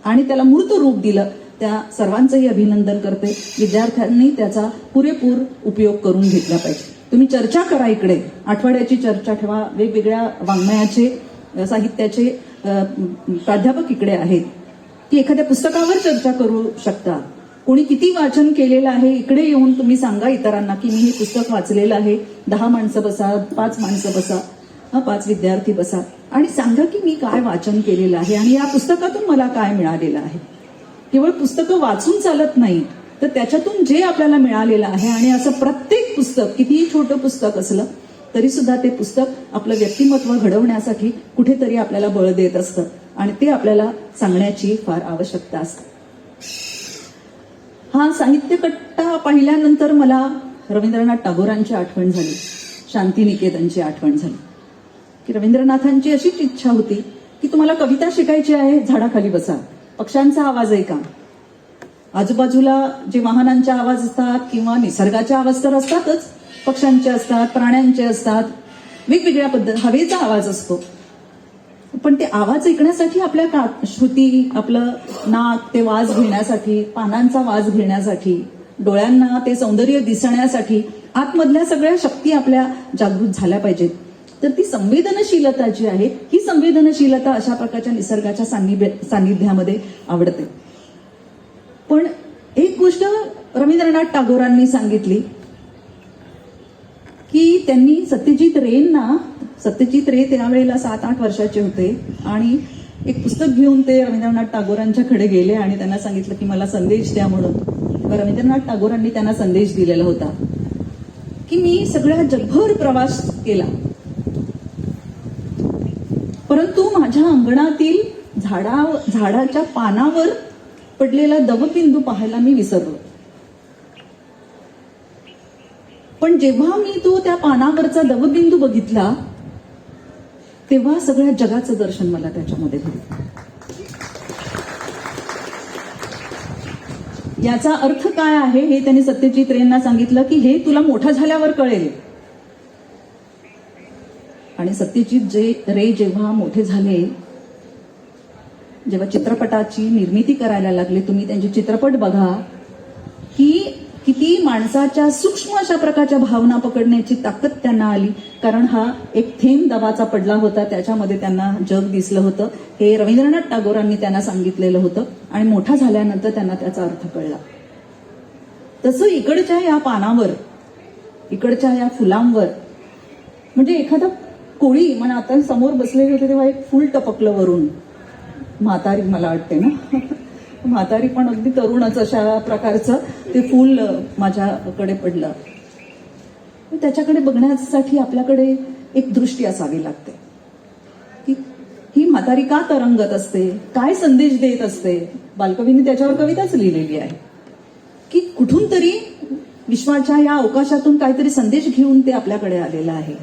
आणि त्याला मूर्त रूप दिलं त्या सर्वांचंही अभिनंदन करते. विद्यार्थ्यांनी त्याचा पुरेपूर उपयोग करून घेतला पाहिजे. तुम्ही चर्चा करा, इकडे आठवड्याची चर्चा ठेवा, वेगवेगळ्या वाङ्मयाचे, साहित्याचे प्राध्यापक इकडे आहेत की एखाद्या पुस्तकावर चर्चा करू शकता. कोणी किती वाचन केलेलं आहे इकडे येऊन तुम्ही सांगा इतरांना की मी हे पुस्तक वाचलेलं आहे. 10 माणसं बसा, 5 माणसं बसा, 5 विद्यार्थी बसा आणि सांगा की मी काय वाचन केलेलं आहे आणि या पुस्तकातून मला काय मिळालेलं आहे. केवळ पुस्तकं वाचून चालत नाही, तर त्याच्यातून जे आपल्याला मिळालेलं आहे आणि असं प्रत्येक पुस्तक, कितीही छोटं पुस्तक असलं तरी सुद्धा ते पुस्तक आपलं व्यक्तिमत्व घडवण्यासाठी कुठेतरी आपल्याला बळ देत असतं आणि ते आपल्याला सांगण्याची फार आवश्यकता असते. हा साहित्य कट्टा पाहिल्यानंतर मला रवींद्रनाथ टागोरांची आठवण झाली, शांतिनिकेतनची आठवण झाली की रवींद्रनाथांची अशीच इच्छा होती की तुम्हाला कविता शिकायची आहे, झाडाखाली बसा, पक्ष्यांचा आवाज ऐका. आजूबाजूला जे वाहनांचे आवाज असतात किंवा निसर्गाचे आवाज तर असतातच, पक्ष्यांचे असतात, प्राण्यांचे असतात, वेगवेगळ्या हवेचा आवाज असतो. पण ते आवाज ऐकण्यासाठी आपल्या श्रुती, आपलं नाक ते वाज घेण्यासाठी, पानांचा वाज घेण्यासाठी, डोळ्यांना ते सौंदर्य दिसण्यासाठी आतमधल्या सगळ्या शक्ती आपल्या जागृत झाल्या पाहिजेत. तर ती संवेदनशीलता जी आहे, ही संवेदनशीलता अशा प्रकारच्या निसर्गाच्या सान्निध्यामध्ये आवडते. पण एक गोष्ट रवींद्रनाथ टागोरांनी सांगितली की त्यांनी सत्यजित रे त्यावेळेला 7-8 वर्षाचे होते आणि एक पुस्तक घेऊन ते रवींद्रनाथ टागोरांच्याकडे गेले आणि त्यांना सांगितलं की मला संदेश द्या म्हणून. रवींद्रनाथ टागोरांनी त्यांना संदेश दिलेला होता की मी सगळ्या जगभर प्रवास केला, परंतु माझ्या अंगणातील झाडाच्या पानावर पडलेला दवबिंदू पाहायला मी विसरलो. पण जेव्हा मी तो त्या पानावरचा दवबिंदू बघितला तेव्हा सगळ्या जगाचं दर्शन मला त्याच्यामध्ये झालं. याचा अर्थ काय आहे हे त्यांनी सत्यजित रेंना सांगितलं की हे तुला मोठा झाल्यावर कळेल. आणि सत्यजित रे जेव्हा मोठे झाले, जेव्हा चित्रपटाची निर्मिती करायला लागले, तुम्ही त्यांचे चित्रपट बघा की किती माणसाच्या सूक्ष्म अशा प्रकारच्या भावना पकडण्याची ताकद त्यांना आली. कारण हा एक थेंब दबाचा पडला होता, त्याच्यामध्ये त्यांना जग दिसलं होतं. हे रवींद्रनाथ टागोरांनी त्यांना सांगितलेलं होतं आणि मोठा झाल्यानंतर त्यांना त्याचा अर्थ कळला. तसं इकडच्या या पानावर, इकडच्या या फुलांवर, म्हणजे एखादा कोळी म्हणजे आता समोर बसलेले होते तेव्हा एक फुल टपकलं वरून. म्हातारी मला वाटते ना म्हातारी पण अगदी तरुणच अशा प्रकारचं ते फूल माझ्याकडे पडलं. त्याच्याकडे बघण्यासाठी आपल्याकडे एक दृष्टी असावी लागते की ही म्हातारी का तरंगत असते, काय संदेश देत असते. बालकवीने त्याच्यावर कविताच लिहिलेली आहे की कुठून तरी विश्वाच्या या अवकाशातून काहीतरी संदेश घेऊन ते आपल्याकडे आलेलं आहे.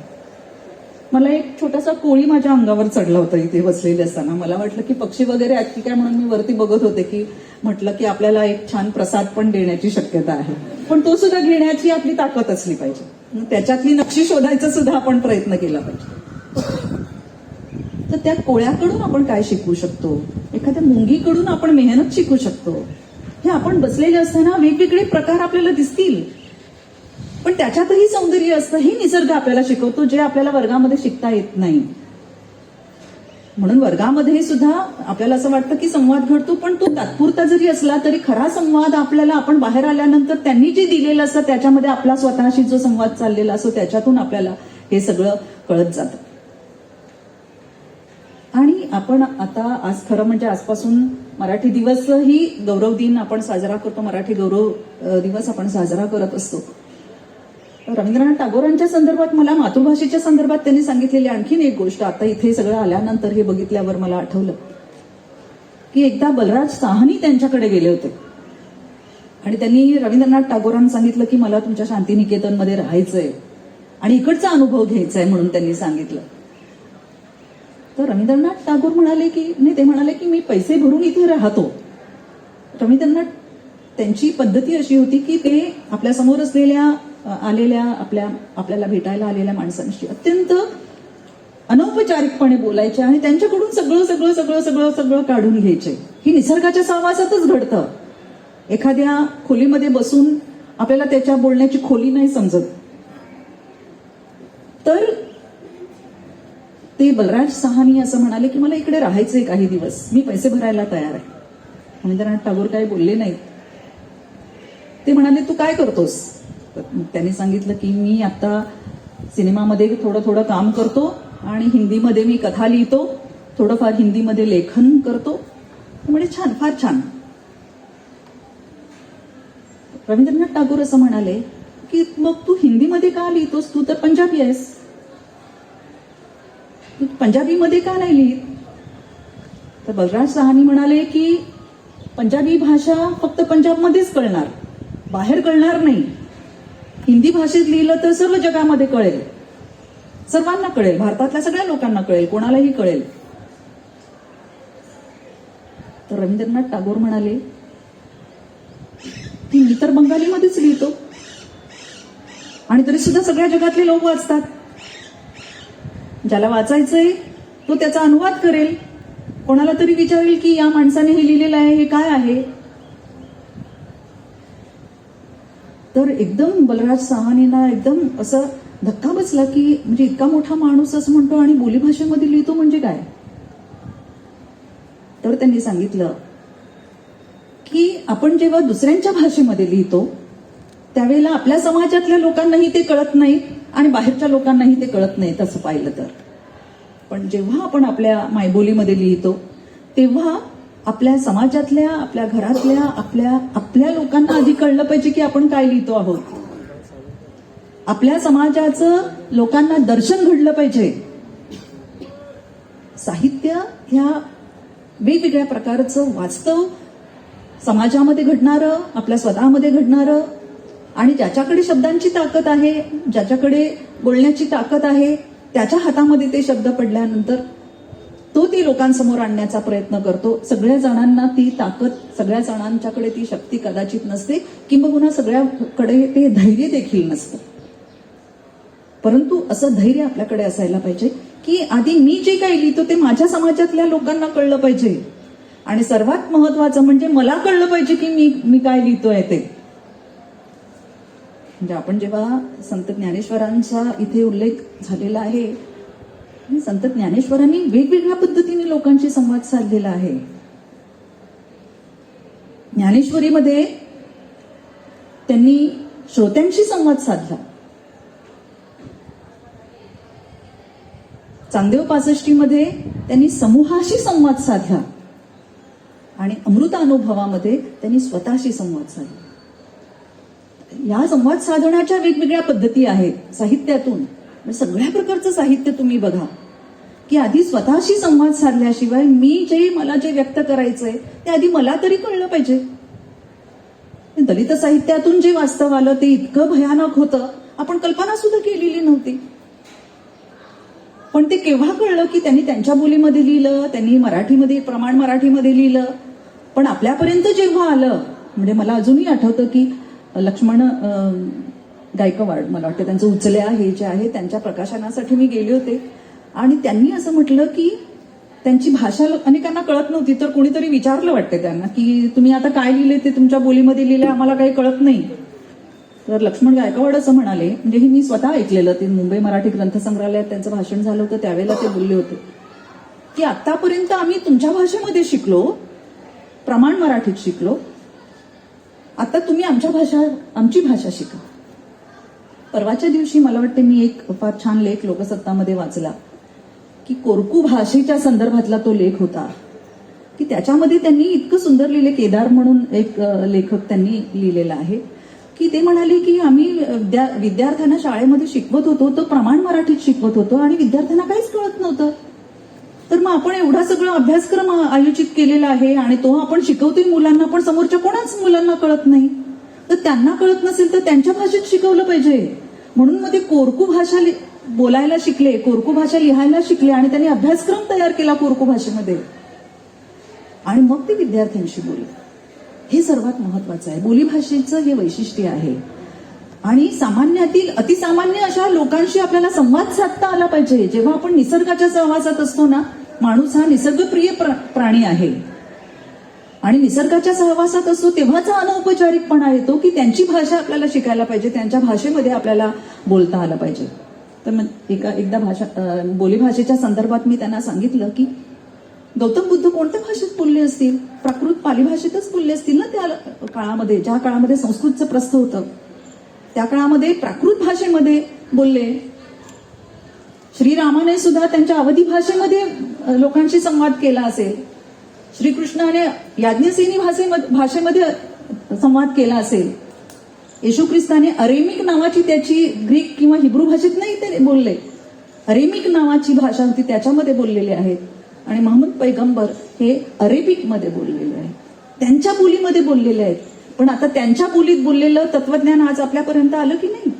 मला एक छोटासा कोळी माझ्या अंगावर चढला होता इथे बसलेले असताना. मला वाटलं की पक्षी वगैरे आहेत की काय म्हणून मी वरती बघत होते की म्हटलं की आपल्याला एक छान प्रसाद पण देण्याची शक्यता आहे, पण तो सुद्धा घेण्याची आपली ताकद असली पाहिजे. त्याच्यातली नक्षी शोधायचा सुद्धा आपण प्रयत्न केला पाहिजे. तर त्या कोळ्याकडून आपण काय शिकू शकतो, एखाद्या मुंगीकडून आपण मेहनत शिकू शकतो. हे आपण बसलेले असताना वेगवेगळे प्रकार आपल्याला दिसतील, पण त्याच्यातही सौंदर्य असतं. हे निसर्ग आपल्याला शिकवतो जे आपल्याला वर्गामध्ये शिकता येत नाही. म्हणून वर्गामध्ये सुद्धा आपल्याला असं वाटतं की संवाद घडतो, पण तो तात्पुरता जरी असला तरी खरा संवाद आपल्याला आपण बाहेर आल्यानंतर त्यांनी जे दिलेलं असतं त्याच्यामध्ये आपला स्वतःशी जो संवाद चाललेला असतो त्याच्यातून आपल्याला हे सगळं कळत जातं. आणि आपण आता आज खरं म्हणजे आजपासून मराठी दिवसही गौरव दिन आपण साजरा करतो, मराठी गौरव दिवस आपण साजरा करत असतो. रवींद्रनाथ टागोरांच्या संदर्भात मला मातृभाषेच्या संदर्भात त्यांनी सांगितलेली आणखीन एक गोष्ट आता इथे सगळं आल्यानंतर हे बघितल्यावर मला आठवलं की एकदा बलराज साहनी त्यांच्याकडे गेले होते आणि त्यांनी रवींद्रनाथ टागोरांना सांगितलं की मला तुमच्या शांतिनिकेतनमध्ये राहायचंय आणि इकडचा अनुभव घ्यायचा आहे म्हणून त्यांनी सांगितलं. तर रवींद्रनाथ टागोर म्हणाले की नाही, ते म्हणाले की मी पैसे भरून इथे राहतो. रवींद्रनाथ त्यांची पद्धती अशी होती की ते आपल्या समोर असलेल्या आलेल्या आपल्याला भेटायला आलेल्या माणसांशी अत्यंत अनौपचारिकपणे बोलायचे आणि त्यांच्याकडून सगळं सगळं सगळं सगळं सगळं काढून घ्यायचे. ही निसर्गाच्या सहवासातच घडतं. एखाद्या खोलीमध्ये बसून आपल्याला त्याच्या बोलण्याची खोली नाही समजत. तर ते बलराज साहनी असं म्हणाले की मला इकडे राहायचंय काही दिवस, मी पैसे भरायला तयार आहे. रवींद्रनाथ टागोर काही बोलले नाहीत. ते म्हणाले तू काय करतोस. त्यांनी सांगितलं की मी आता सिनेमामध्ये थोडं थोडं काम करतो आणि हिंदीमध्ये मी कथा लिहितो, थोडंफार हिंदीमध्ये लेखन करतो. म्हणजे छान, फार छान. रवींद्रनाथ टागोर असं म्हणाले की मग तू हिंदीमध्ये का लिहितोस, तू तर पंजाबी आहेस, तू पंजाबीमध्ये का नाही लिहित. तर बलराज साहनी म्हणाले की पंजाबी भाषा फक्त पंजाबमध्येच कळणार, बाहेर कळणार नाही. हिंदी भाषेत लिहिलं तर सर्व जगामध्ये कळेल, सर्वांना कळेल, भारतातल्या सगळ्या लोकांना कळेल, कोणालाही कळेल. तर रवींद्रनाथ टागोर म्हणाले की मी तर बंगालीमध्येच लिहितो आणि तरी सुद्धा सगळ्या जगातले लोक वाचतात. ज्याला वाचायचंय तो त्याचा अनुवाद करेल, कोणाला तरी विचारेल की या माणसाने हे लिहिलेलं आहे, हे काय आहे. तर एकदम बलराज साहनींना एकदम असं धक्का बसला की म्हणजे इतका मोठा माणूस असं म्हणतो आणि बोलीभाषेमध्ये लिहितो म्हणजे काय. तर त्यांनी सांगितलं की आपण जेव्हा दुसऱ्यांच्या भाषेमध्ये लिहितो त्यावेळेला आपल्या समाजातल्या लोकांनाही ते कळत नाही आणि बाहेरच्या लोकांनाही ते कळत नाही तसं पाहिलं तर. पण जेव्हा आपण आपल्या मायबोलीमध्ये लिहितो तेव्हा आपल्या समाजातल्या, आपल्या घरातल्या, आपल्या लोकांना आधी कळलं पाहिजे की आपण काय लिहितो आहोत. आपल्या समाजाचं लोकांना दर्शन घडलं पाहिजे. साहित्य ह्या वेगवेगळ्या प्रकारचं वास्तव समाजामध्ये घडणारं, आपल्या स्वतःमध्ये घडणारं आणि ज्याच्याकडे शब्दांची ताकद आहे, ज्याच्याकडे बोलण्याची ताकद आहे, त्याच्या हातामध्ये ते शब्द पडल्यानंतर तो ती लोकांसमोर आणण्याचा प्रयत्न करतो. सगळ्या जणांना ती ताकद, सगळ्या जणांच्याकडे ती शक्ती कदाचित नसते, किंबहुना सगळ्याकडे ते धैर्य देखील नसतं. परंतु असं धैर्य आपल्याकडे असायला पाहिजे की आधी मी जे काही लिहितो ते माझ्या समाजातल्या लोकांना कळलं पाहिजे आणि सर्वात महत्वाचं म्हणजे मला कळलं पाहिजे की मी काय लिहितोय ते. म्हणजे आपण जेव्हा संत ज्ञानेश्वरांचा इथे उल्लेख झालेला आहे, संत ज्ञानेश्वरांनी वेगवेगळ्या पद्धतीने लोकांशी संवाद साधलेला आहे. ज्ञानेश्वरीमध्ये त्यांनी श्रोत्यांशी संवाद साधला. चांगदेव 65 मध्ये त्यांनी समूहाशी संवाद साधला आणि अमृत अनुभवामध्ये त्यांनी स्वतःशी संवाद साधला. या संवाद साधण्याच्या वेगवेगळ्या पद्धती आहेत साहित्यातून. सगळ्या प्रकारचं साहित्य तुम्ही बघा की आधी स्वतःशी संवाद साधल्याशिवाय मला जे व्यक्त करायचंय ते आधी मला तरी कळलं पाहिजे. दलित साहित्यातून जे वास्तव आलं ते इतकं भयानक होतं, आपण कल्पना सुद्धा केलेली नव्हती. पण ते केव्हा कळलं की त्यांनी त्यांच्या बोलीमध्ये लिहिलं, त्यांनी मराठीमध्ये प्रमाण मराठीमध्ये लिहिलं. पण आपल्यापर्यंत जेव्हा आलं, म्हणजे मला अजूनही आठवतं की लक्ष्मण गायकवाड, मला वाटतं त्यांचं उचल्या हे जे आहे त्यांच्या प्रकाशनासाठी मी गेले होते आणि त्यांनी असं म्हटलं की त्यांची भाषा अनेकांना कळत नव्हती, तर कोणीतरी विचारलं वाटतं त्यांना की तुम्ही आता काय लिहिले ते तुमच्या बोलीमध्ये लिहिले, आम्हाला काही कळत नाही. तर लक्ष्मण गायकवाड असं म्हणाले, म्हणजे हे मी स्वतः ऐकलेलं, ते मुंबई मराठी ग्रंथसंग्रहालयात त्यांचं भाषण झालं होतं त्यावेळेला ते बोलले होते की आतापर्यंत आम्ही तुमच्या भाषेमध्ये शिकलो, प्रमाण मराठीत शिकलो, आता तुम्ही आमची भाषा शिका. परवाच्या दिवशी मला वाटते मी एक फार छान लेख लोकसत्तामध्ये वाचला की कोरकू भाषेच्या संदर्भातला तो लेख होता की त्याच्यामध्ये त्यांनी इतकं सुंदर लिहिले, केदार म्हणून एक लेखक त्यांनी लिहिलेला आहे की ते म्हणाले की आम्ही विद्यार्थ्यांना शाळेमध्ये शिकवत होतो तर प्रमाण मराठीत शिकवत होतो आणि विद्यार्थ्यांना काहीच कळत नव्हतं. तर मग आपण एवढा सगळं अभ्यासक्रम आयोजित केलेला आहे आणि तो आपण शिकवतोय मुलांना, पण समोरच्या कोणाच मुलांना कळत नाही. तर त्यांना कळत नसेल तर त्यांच्या भाषेत शिकवलं पाहिजे. म्हणून मग ते कोरकू भाषा बोलायला शिकले, कोरकू भाषा लिहायला शिकले आणि त्यांनी अभ्यासक्रम तयार केला कोरकू भाषेमध्ये आणि मग ते विद्यार्थ्यांशी बोलले. हे सर्वात महत्वाचं आहे. बोलीभाषेचं हे वैशिष्ट्य आहे. आणि सामान्यातील अतिसामान्य अशा लोकांशी आपल्याला संवाद साधता आला पाहिजे. जेव्हा आपण निसर्गाच्या सहवासात असतो ना, माणूस हा निसर्गप्रिय प्राणी आहे आणि निसर्गाच्या सहवासात असतो तेव्हाचा अनौपचारिकपणा येतो की त्यांची भाषा आपल्याला शिकायला पाहिजे, त्यांच्या भाषेमध्ये आपल्याला बोलता आलं पाहिजे. तर मग एकदा बोलीभाषेच्या संदर्भात मी त्यांना सांगितलं की गौतम बुद्ध कोणत्या भाषेत बोलले असतील? प्राकृत पाली भाषेतच बोलले असतील ना त्या काळामध्ये, ज्या काळामध्ये संस्कृतचं प्रस्थ होतं त्या काळामध्ये प्राकृत भाषेमध्ये बोलले. श्रीरामाने सुद्धा त्यांच्या अवधी भाषेमध्ये लोकांशी संवाद केला असेल. श्रीकृष्णाने याज्ञसेनी भाषेमध्ये संवाद केला असेल. येशू ख्रिस्ताने अरेमिक नावाची त्याची ग्रीक किंवा हिब्रू भाषेत नाही ते बोलले, अरेमिक नावाची भाषा होती त्याच्यामध्ये बोललेले आहेत. आणि महम्मद पैगंबर हे अरेबिक मध्ये बोललेले आहेत, त्यांच्या बोलीमध्ये बोललेले आहेत. पण आता त्यांच्या बोलीत बोललेलं तत्वज्ञान आज आपल्यापर्यंत आलं की नाही?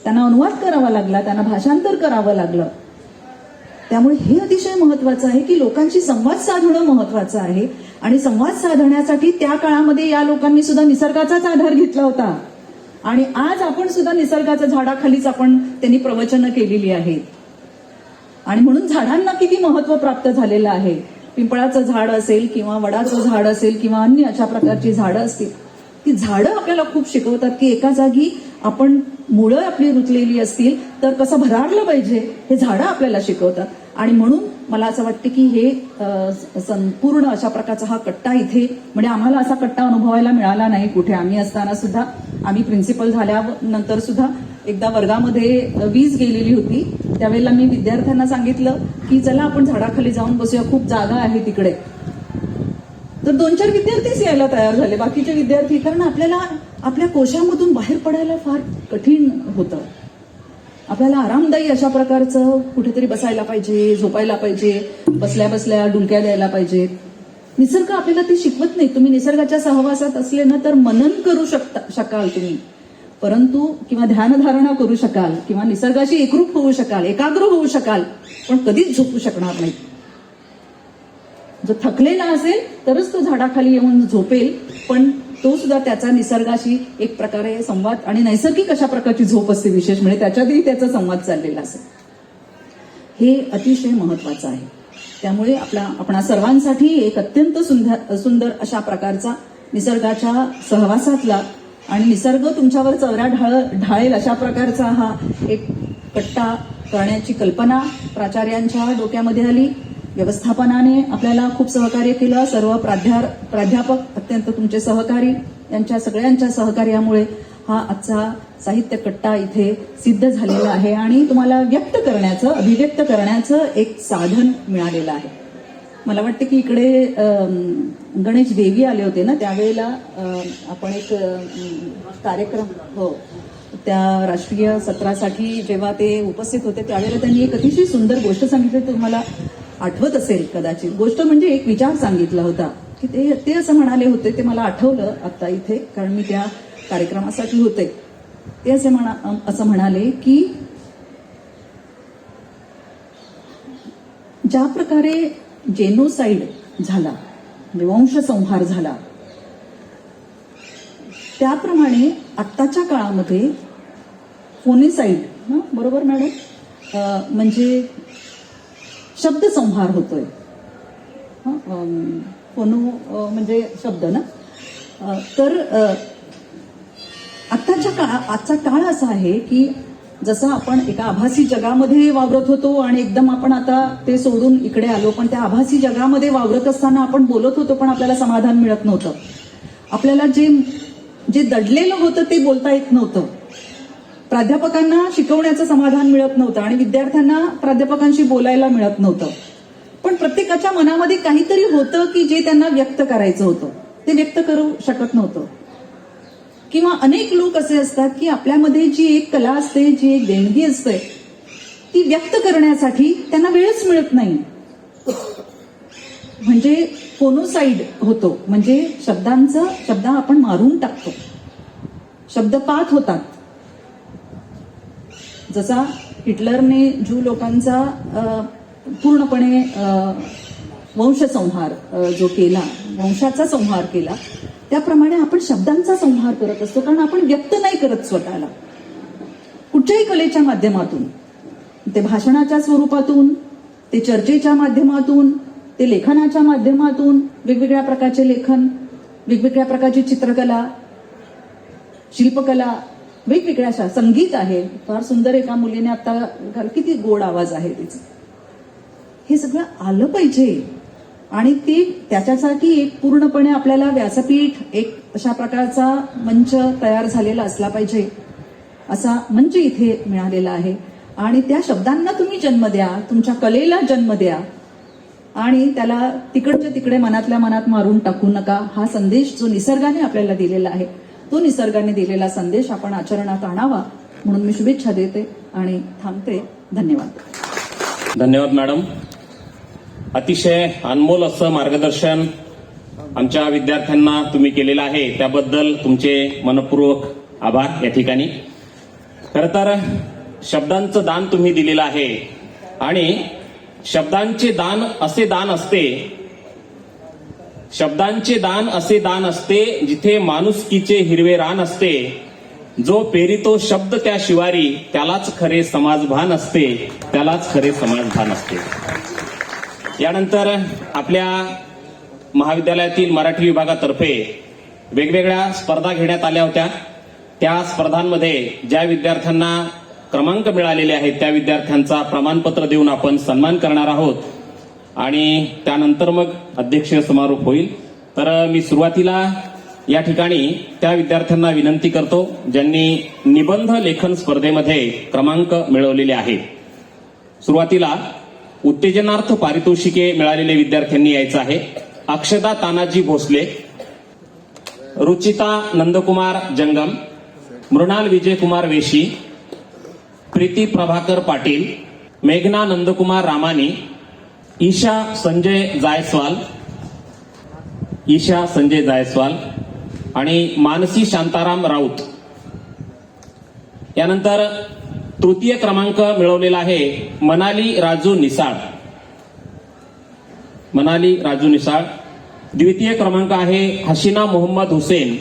त्यांना अनुवाद करावा लागला, त्यांना भाषांतर करावं लागलं. त्यामुळे हे अतिशय महत्वाचं आहे की लोकांशी संवाद साधणं महत्वाचं आहे. आणि संवाद साधण्यासाठी त्या काळामध्ये या लोकांनी सुद्धा निसर्गाचाच आधार घेतला होता. आणि आज आपण सुद्धा निसर्गाच्या झाडाखालीच त्यांनी प्रवचनं केलेली आहेत. आणि म्हणून झाडांना किती महत्व प्राप्त झालेलं आहे. पिंपळाचं झाड असेल किंवा वडाचं झाड असेल किंवा अन्य अशा प्रकारची झाडं असतील, ती झाडं आपल्याला खूप शिकवतात की एका जागी आपण मुळं आपली रुतलेली असतील तर कसं भरारलं पाहिजे हे झाडं आपल्याला शिकवतात. आणि म्हणून मला असं वाटतं की हे संपूर्ण अशा प्रकारचा हा कट्टा इथे, म्हणजे आम्हाला असा कट्टा अनुभवायला मिळाला नाही कुठे. आम्ही असताना सुद्धा, आम्ही प्रिन्सिपल झाल्यानंतर सुद्धा एकदा वर्गामध्ये वीज गेलेली होती. त्यावेळेला मी विद्यार्थ्यांना सांगितलं की चला आपण झाडाखाली जाऊन बसूया, खूप जागा आहे तिकडे. तर 2-4 विद्यार्थीच यायला तयार झाले, बाकीचे विद्यार्थी, कारण आपल्याला आपल्या कोशामधून बाहेर पडायला फार कठीण होतं. आपल्याला आरामदायी अशा प्रकारचं कुठेतरी बसायला पाहिजे, झोपायला पाहिजे, बसल्या बसल्या डुलक्या द्यायला पाहिजेत. निसर्ग आपल्याला ते शिकवत नाही. तुम्ही निसर्गाच्या सहवासात असले ना तर मनन करू शकाल तुम्ही, परंतु किंवा ध्यानधारणा करू शकाल किंवा निसर्गाशी एकरूप होऊ शकाल, एकाग्र होऊ शकाल, पण कधीच झोपू शकणार नाही. जो थकलेला असेल तरच तो झाडाखाली येऊन झोपेल, पण तो सुद्धा त्याचा निसर्गाशी एक प्रकारे संवाद आणि नैसर्गिक अशा प्रकारची झोप असते विशेष, म्हणजे त्याच्यातही त्याचा संवाद चाललेला असेल. हे अतिशय महत्वाचं आहे. त्यामुळे आपणा सर्वांसाठी एक अत्यंत सुंदर अशा प्रकारचा निसर्गाच्या सहवासातला आणि निसर्ग तुमच्यावर चवऱ्या ढाळेल अशा प्रकारचा हा एक कट्टा करण्याची कल्पना प्राचार्यांच्या डोक्यामध्ये आली. व्यवस्थापनाने आपल्याला खूप सहकार्य केलं. सर्व प्राध्यापक अत्यंत तुमचे सहकारी, यांच्या सगळ्यांच्या सहकार्यामुळे हा आजचा साहित्य कट्टा इथे सिद्ध झालेला आहे आणि तुम्हाला व्यक्त करण्याचं, अभिव्यक्त करण्याचं एक साधन मिळालेलं आहे. मला वाटतं की इकडे गणेश देवी आले होते ना, त्यावेळेला आपण एक कार्यक्रम, हो, त्या राष्ट्रीय सत्रासाठी जेव्हा ते उपस्थित होते त्यावेळेला त्यांनी एक अतिशय सुंदर गोष्ट सांगितली, तुम्हाला आठवत असेल कदाचित. गोष्ट म्हणजे एक विचार सांगितला होता की ते असं म्हणाले होते, ते मला आठवलं आता इथे कारण मी त्या कार्यक्रमासाठी होते. ते असं म्हणाले की ज्या प्रकारे जेनोसाइड झाला, म्हणजे वंशसंहार झाला, त्याप्रमाणे आत्ताच्या काळामध्ये फोनिसाइड, बरोबर मॅडम, म्हणजे शब्दसंहार होतोय. फोनो म्हणजे शब्द ना. तर आजचा काळ असा आहे की जसं आपण एका आभासी जगामध्ये वावरत होतो आणि एकदम आपण आता ते सोडून इकडे आलो, पण त्या आभासी जगामध्ये वावरत असताना आपण बोलत होतो पण आपल्याला समाधान मिळत नव्हतं. आपल्याला जे दडलेलं होतं ते बोलता येत नव्हतं. प्राध्यापकांना शिकवण्याचं समाधान मिळत नव्हतं आणि विद्यार्थ्यांना प्राध्यापकांशी बोलायला मिळत नव्हतं. पण प्रत्येकाच्या मनामध्ये काहीतरी होतं की जे त्यांना व्यक्त करायचं होतं, ते व्यक्त करू शकत नव्हतं. किंवा अनेक लोक असे असतात की आपल्यामध्ये जी एक कला असते, जी एक देणगी असते, ती व्यक्त करण्यासाठी त्यांना वेळच मिळत नाही. म्हणजे फोनोसाइड होतो, म्हणजे शब्द आपण मारून टाकतो, शब्दपात होतात. जसा हिटलरने ज्यू लोकांचा पूर्णपणे वंशसंहार जो केला, वंशाचा संहार केला, त्याप्रमाणे आपण शब्दांचा संहार करत असतो. कारण आपण व्यक्त नाही करत स्वतःला कुठच्याही कलेच्या माध्यमातून, ते भाषणाच्या स्वरूपातून, ते चर्चेच्या माध्यमातून, ते लेखनाच्या माध्यमातून, वेगवेगळ्या प्रकारचे लेखन, वेगवेगळ्या प्रकारची चित्रकला, शिल्पकला, वेगवेगळ्या अशा, संगीत आहे. फार सुंदर एका मुलीने आता, किती गोड आवाज आहे तिचा. हे सगळं आलं पाहिजे आणि ते त्याच्यासाठी एक पूर्णपणे आपल्याला व्यासपीठ, एक अशा प्रकारचा मंच तयार झालेला असला पाहिजे. असा मंच इथे मिळालेला आहे आणि त्या शब्दांना तुम्ही जन्म द्या, तुमच्या कलेला जन्म द्या आणि त्याला तिकडच्या तिकडे मनातल्या मनात मारून टाकू नका. हा संदेश जो निसर्गाने आपल्याला दिलेला आहे, तो निसर्गाने दिलेला संदेश आपण आचरणात आणावा म्हणून मी शुभेच्छा देते आणि थांबते. धन्यवाद. धन्यवाद मॅडम. अतिशय अनमोल असं मार्गदर्शन आमच्या विद्यार्थ्यांना तुम्ही केलेलं आहे, त्याबद्दल तुमचे मनपूर्वक आभार या ठिकाणी. खरं तर शब्दांचं दान तुम्ही दिलेलं आहे आणि शब्दांचे दान असे दान असते, शब्दांचे दान असे दान असते जिथे माणुसकीचे हिरवे रान असते. जो पेरितो शब्द त्या शिवारी, त्यालाच खरे समाजभान असते, त्यालाच खरे समाजभान असते. यानंतर आपल्या महाविद्यालयातील मराठी विभागातर्फे वेगवेगळ्या स्पर्धा घेण्यात आल्या होत्या. त्या स्पर्धांमध्ये ज्या विद्यार्थ्यांना क्रमांक मिळालेले आहेत त्या विद्यार्थ्यांचा प्रमाणपत्र देऊन आपण सन्मान करणार आहोत आणि त्यानंतर मग अध्यक्षीय समारोप होईल. तर मी सुरुवातीला या ठिकाणी त्या विद्यार्थ्यांना विनंती करतो ज्यांनी निबंध लेखन स्पर्धेमध्ये क्रमांक मिळवलेले आहेत. सुरुवातीला उत्तेजनार्थ पारितोषिके मिळालेले विद्यार्थ्यांनी यायचं आहे. अक्षदा तानाजी भोसले, रुचिता नंदकुमार जंगम, मृणाल विजयकुमार वेशी, प्रीती प्रभाकर पाटील, मेघना नंदकुमार रामानी, ईशा संजय जायस्वाल आणि मानसी शांताराम राऊत. यानंतर तृतीय क्रमांक मिळवलेला आहे मनाली राजू निसाळ. द्वितीय क्रमांक आहे हसीना मोहम्मद हुसेन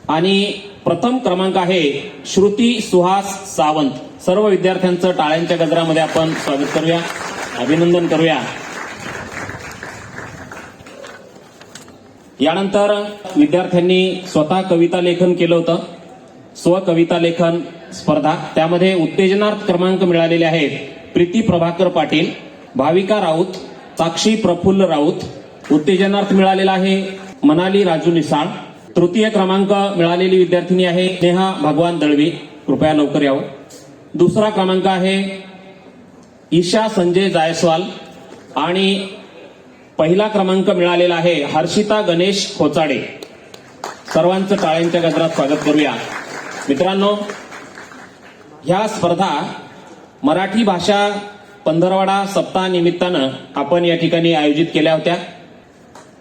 आणि प्रथम क्रमांक आहे श्रुती सुहास सावंत. सर्व विद्यार्थ्यांचं टाळ्यांच्या गजरामध्ये आपण स्वागत करूया, अभिनंदन करूया. यानंतर विद्यार्थ्यांनी स्वतः कविता लेखन केलं होतं, स्वकविता लेखन स्पर्धा. त्यामध्ये उत्तेजनार्थ क्रमांक मिळालेले आहेत प्रीती प्रभाकर पाटील, भाविका राऊत, साक्षी प्रफुल्ल राऊत. उत्तेजनार्थ मिळालेला आहे मनाली राजू निसाळ. तृतीय क्रमांक मिळालेली विद्यार्थिनी आहे नेहा भगवान दळवी, कृपया लवकर यावं. दुसरा क्रमांक आहे ईशा संजय जायस्वाल आणि पहिला क्रमांक मिळालेला आहे हर्षिता गणेश खोचाडे. सर्वांचं टाळ्यांच्या गजरात स्वागत करूया. मित्रांनो, ह्या स्पर्धा मराठी भाषा पंधरवडा सप्ताह निमित्तानं आपण या ठिकाणी आयोजित केल्या होत्या.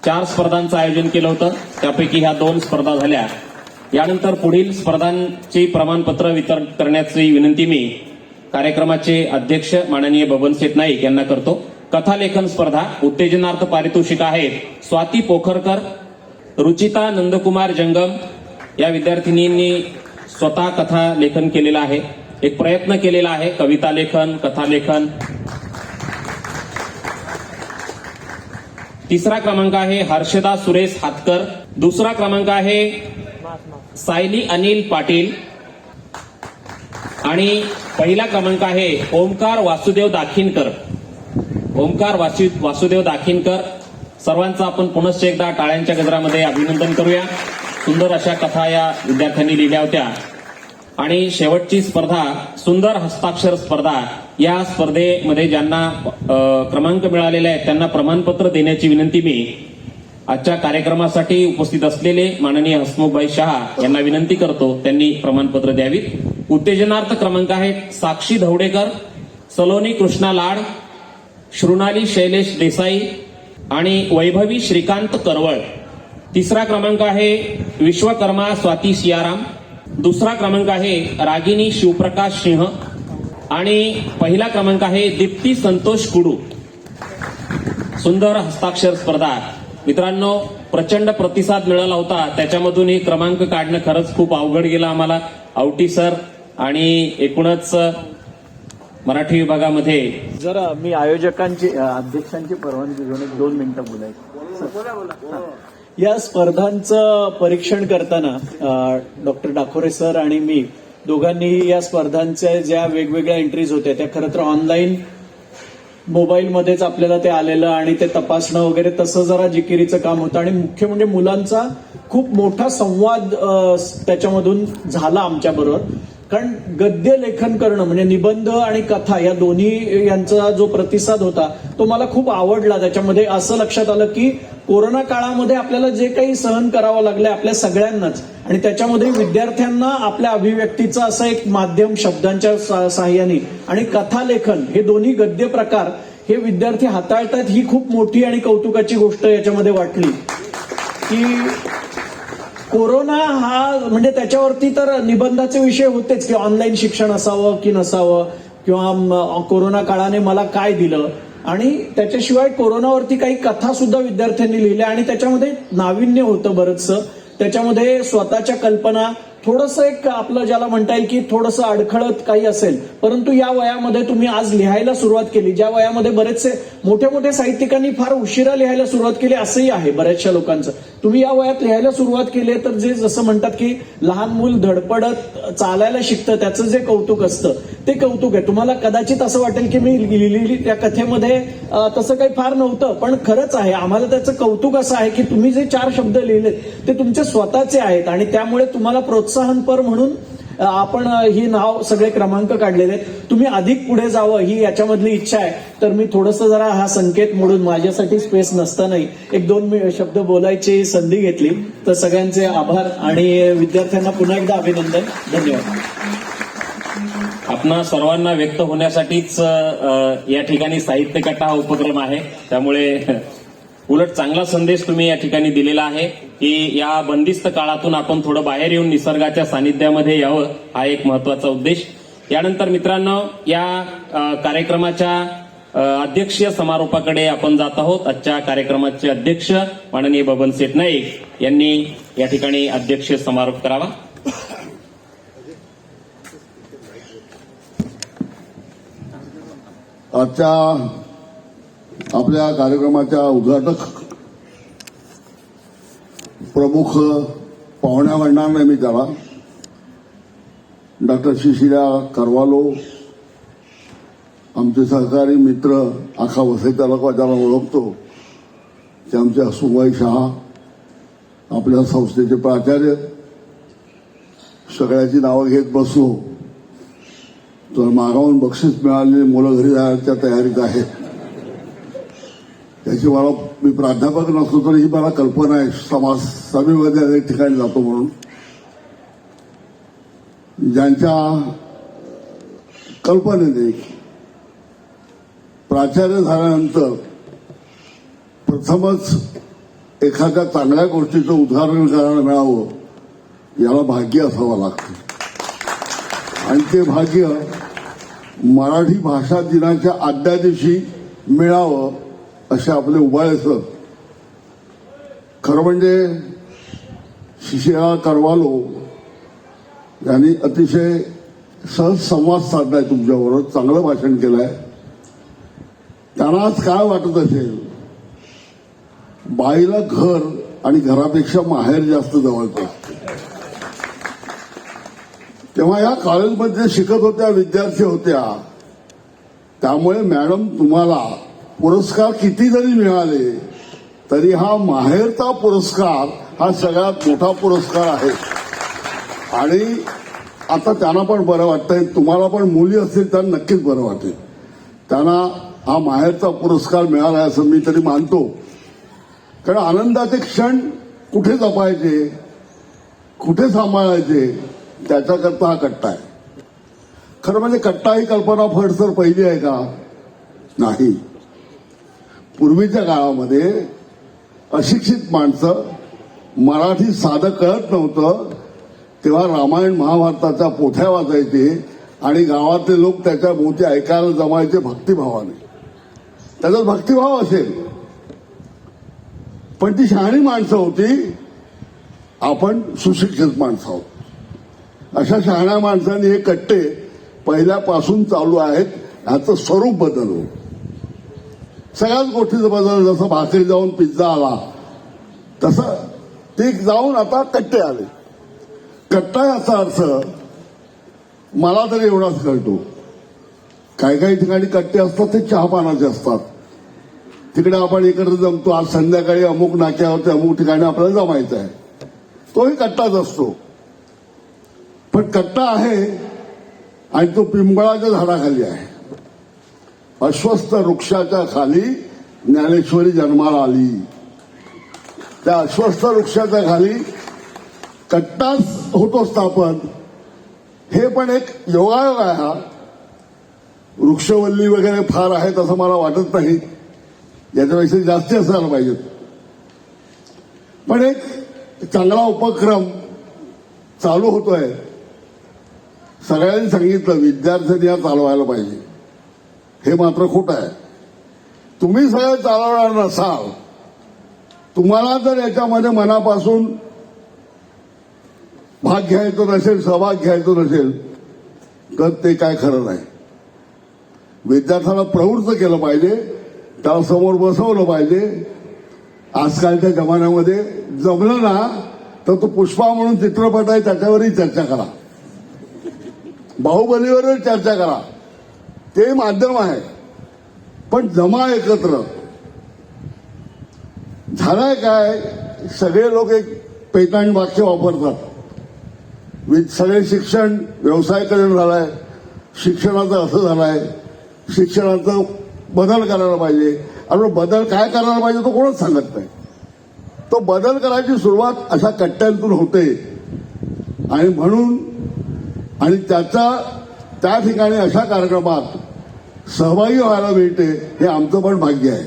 4 स्पर्धांचं आयोजन केलं होतं, त्यापैकी ह्या 2 स्पर्धा झाल्या. यानंतर पुढील स्पर्धांची प्रमाणपत्र वितरण करण्याची विनंती मी कार्यक्रमाचे अध्यक्ष माननीय बबनशेठ नाईक यांना करतो. कथालेखन स्पर्धा उत्तेजनार्थ पारितोषिक आहेत स्वाती पोखरकर, रुचिता नंदकुमार जंगम या विद्यार्थिनींनी स्वतः कथा लेखन केलेलं आहे, एक प्रयत्न केलेला आहे, कविता लेखन, कथा लेखन. तिसरा क्रमांक आहे हर्षदा सुरेश हातकर. दुसरा क्रमांक आहे सायली अनिल पाटील आणि पहिला क्रमांक आहे ओमकार वासुदेव दाखिनकर. ओमकार वासुदेव दाखिनकर, सर्वांचं आपण पुनश्च एकदा टाळ्यांच्या गजरामध्ये अभिनंदन करूया. सुंदर अशा कथा या विद्यार्थ्यांनी लिहिल्या होत्या. आणि शेवटची स्पर्धा सुंदर हस्ताक्षर स्पर्धा. या स्पर्धेमध्ये ज्यांना क्रमांक मिळालेले आहेत त्यांना प्रमाणपत्र देण्याची विनंती मी आजच्या कार्यक्रमासाठी उपस्थित असलेले माननीय हसमुखभाई शहा यांना विनंती करतो, त्यांनी प्रमाणपत्र द्यावीत. उत्तेजनार्थ क्रमांक आहेत साक्षी धवडेकर, सलोनी कृष्णा लाड, शृणाली शैलेश देसाई आणि वैभवी श्रीकांत करवळ. तिसरा क्रमांक आहे विश्वकर्मा स्वाती सियाराम. दुसरा क्रमांक आहे रागिनी शिवप्रकाश सिंह आणि पहिला क्रमांक आहे दीप्ती संतोष कुडू. सुंदर हस्ताक्षर स्पर्धा. मित्रांनो, प्रचंड प्रतिसाद मिळाला होता, त्याच्यामधून हे क्रमांक काढणं खरंच खूप अवघड गेलं आम्हाला. आवटी सर आणि एकूणच मराठी विभागामध्ये जरा मी आयोजकांची अध्यक्षांची परवानगी घेऊन 2 मिनिटं बोलायचं. या स्पर्धांचं परीक्षण करताना डॉक्टर डाखोरे सर आणि मी दोघांनीही या स्पर्धांच्या ज्या वेगवेगळ्या एंट्रीज होत्या त्या खरं तर ऑनलाईन मोबाईलमध्येच आपल्याला ते आलेलं आणि ते तपासणं वगैरे तसं जरा जिकिरीचं काम होतं. आणि मुख्य म्हणजे मुलांचा खूप मोठा संवाद त्याच्यामधून झाला आमच्या बरोबर. कारण गद्य लेखन करणं म्हणजे निबंध आणि कथा या दोन्ही यांचा जो प्रतिसाद होता तो मला खूप आवडला. त्याच्यामध्ये असं लक्षात आलं की कोरोना काळामध्ये आपल्याला जे काही सहन करावं लागलं आपल्या सगळ्यांनाच, आणि त्याच्यामध्ये विद्यार्थ्यांना आपल्या अभिव्यक्तीचं असं एक माध्यम शब्दांच्या साहाय्याने आणि कथालेखन हे दोन्ही गद्य प्रकार हे विद्यार्थी हाताळतात ही खूप मोठी आणि कौतुकाची गोष्ट याच्यामध्ये वाटली. की कोरोना हा म्हणजे त्याच्यावरती तर निबंधाचे विषय होतेच की ऑनलाईन शिक्षण असावं की नसावं किंवा कोरोना काळाने मला काय दिलं, आणि त्याच्याशिवाय कोरोनावरती काही कथा सुद्धा विद्यार्थ्यांनी लिहिल्या आणि त्याच्यामध्ये नाविन्य होतं बरंचसं. त्याच्यामध्ये स्वतःच्या कल्पना थोडंसं एक आपलं ज्याला म्हणता येईल की थोडंसं अडखळत काही असेल, परंतु या वयामध्ये तुम्ही आज लिहायला सुरुवात केली, ज्या वयामध्ये बरेचसे मोठ्या मोठ्या साहित्यिकांनी फार उशिरा लिहायला सुरुवात केली असंही आहे बऱ्याचशा लोकांचं. तुम्ही या वयात लिहायला सुरुवात केली तर जे जसं म्हणतात की लहान मूल धडपडत चालायला शिकतं त्याचं जे कौतुक असतं ते कौतुक आहे. तुम्हाला कदाचित असं वाटेल की मी लिहिलेली त्या कथेमध्ये तसं काही फार नव्हतं, पण खरंच आहे. आम्हाला त्याचं कौतुक असं आहे की तुम्ही जे 4 शब्द लिहिलेत ते तुमचे स्वतःचे आहेत आणि त्यामुळे तुम्हाला प्रोत्साहनपर म्हणून आपण ही नाव सगळे क्रमांक काढलेले आहेत. तुम्ही अधिक पुढे जावं ही याच्यामधली इच्छा आहे. तर मी थोडंसं जरा हा संकेत मोडून माझ्यासाठी स्पेस नसतानाही 1-2 शब्द बोलायची संधी घेतली. तर सगळ्यांचे आभार आणि विद्यार्थ्यांना पुन्हा एकदा अभिनंदन. धन्यवाद. आपणा सर्वांना व्यक्त होण्यासाठीच या ठिकाणी साहित्य कथा हा उपक्रम आहे, त्यामुळे उलट चांगला संदेश तुम्ही या ठिकाणी दिलेला आहे की या बंदिस्त काळातून आपण थोडं बाहेर येऊन निसर्गाच्या सानिध्यामध्ये यावं, हा एक महत्वाचा उद्देश. यानंतर मित्रांनो, या कार्यक्रमाच्या अध्यक्षीय समारोपाकडे आपण जात आहोत. आजच्या कार्यक्रमाचे अध्यक्ष माननीय बबनशेठ नाईक यांनी या ठिकाणी अध्यक्षीय समारोप करावा. आजच्या आपल्या कार्यक्रमाच्या उद्घाटक प्रमुख पाहुण्या म्हणणार नाही मी त्याला, डॉक्टर सिसिलिया कारवालो, आमचे सहकारी मित्र, आखा वसई तालुका ज्याला ओळखतो ते आमचे हसमुखभाई शहा, आपल्या संस्थेचे प्राचार्य, सगळ्याची नावं घेत बसलो तर मागावून बक्षीस मिळालेली मुलं घरी जायच्या तयारीत आहेत. त्याची मी प्राध्यापक नसलो तरी ही मला कल्पना आहे, समाज सभेमध्ये अनेक ठिकाणी जातो म्हणून. ज्यांच्या कल्पनेने प्राचार्य झाल्यानंतर प्रथमच एखाद्या चांगल्या गोष्टीचं उदाहरण करायला मिळावं, याला भाग्य असावं लागतं. आणि ते भाग्य मराठी भाषा दिनाच्या आदल्या दिवशी मिळावं असे आपले उबाळे सर. खरं म्हणजे शिशिरा कारवालो यांनी अतिशय सहज संवाद साधलाय तुमच्याबरोबर, चांगलं भाषण केलंय. त्यांना आज काय वाटत असेल, बाईला घर आणि घरापेक्षा माहेर जास्त जवळचं असते. तेव्हा या कॉलेजमध्ये शिकत होत्या, विद्यार्थी होत्या, त्यामुळे मॅडम तुम्हाला पुरस्कार किती जरी मिळाले तरी हा माहेरचा पुरस्कार हा सगळ्यात मोठा पुरस्कार आहे. आणि आता त्यांना पण बरं वाटतंय, तुम्हाला पण मुली असतील त्यांना नक्कीच बरं वाटेल. त्यांना हा माहेरचा पुरस्कार मिळाला असं मी तरी मानतो. कारण आनंदाचे क्षण कुठे जपायचे, कुठे सांभाळायचे, त्याच्याकरता हा कट्टा आहे. खरं म्हणजे कट्टा ही कल्पना फडसर पहिली आहे का? नाही. पूर्वीच्या काळामध्ये अशिक्षित माणसं मराठी साधं कळत नव्हतं तेव्हा रामायण महाभारताच्या पोथ्या वाचायचे आणि गावातले लोक त्याच्या भोवती ऐकायला जमायचे भक्तिभावाने. त्याच्यात भक्तिभाव असेल पण ती शहाणी माणसं होती, आपण सुशिक्षित माणसं आहोत. अशा शहाण्या माणसांनी हे कट्टे पहिल्यापासून चालू आहेत. ह्याचं स्वरूप बदललं, सगळ्याच गोष्टीचं बदललं. जसं भाकरी जाऊन पिझ्झा आला तसं ते जाऊन आता कट्टे आले. कट्टा याचा अर्थ मला तरी एवढाच कळतो, काही काही ठिकाणी कट्टे असतात ते चहापानाचे असतात. तिकडे आपण एकत्र जमतो, आज संध्याकाळी अमुक नाक्यावरती अमुक ठिकाणी आपल्याला जमायचं आहे, तोही कट्टाच असतो. पण कट्टा आहे आणि तो पिंपळाच्या झाडाखाली आहे. अश्वस्थ वृक्षाच्या खाली ज्ञानेश्वरी जन्माला आली. त्या अश्वस्थ वृक्षाच्या खाली कट्टाच होतो स्थापन. हे पण एक योगायोग आहे. हा वृक्षवल्ली वगैरे फार आहेत असं मला वाटत नाही, याच्यापेक्षा जास्ती असायला पाहिजेत. पण एक चांगला उपक्रम चालू होतोय. सगळ्यांनी सांगितलं विद्यार्थ्यांनी हा चालवायला पाहिजे, हे मात्र खोटं आहे. तुम्ही सगळे चालवणार नसाल, तुम्हाला जर याच्यामध्ये मनापासून भाग घ्यायचा नसेल, सहभाग घ्यायचा नसेल तर ते काय खरं नाही. विद्यार्थ्याला प्रवृत्त केलं पाहिजे, त्याला समोर बसवलं पाहिजे. आजकालच्या जमान्यामध्ये जमलं ना तर तो पुष्पा म्हणून चित्रपट आहे त्याच्यावरही चर्चा करा, बाहुबलीवर चर्चा करा, ते माध्यम आहे. पण जमा एकत्र झालाय काय, सगळे लोक एक पैताण वाक्य वापरतात. सगळे शिक्षण व्यवसायीकरण झालाय, शिक्षणाचं असं झालंय, शिक्षणाचं बदल करायला पाहिजे. आणि बदल काय करायला पाहिजे तो कोणच सांगत नाही. तो बदल करायची सुरुवात अशा कट्ट्यांतून होते. आणि म्हणून आणि त्या ठिकाणी अशा कार्यक्रमात सहभागी व्हायला मिळते, हे आमचं पण भाग्य आहे.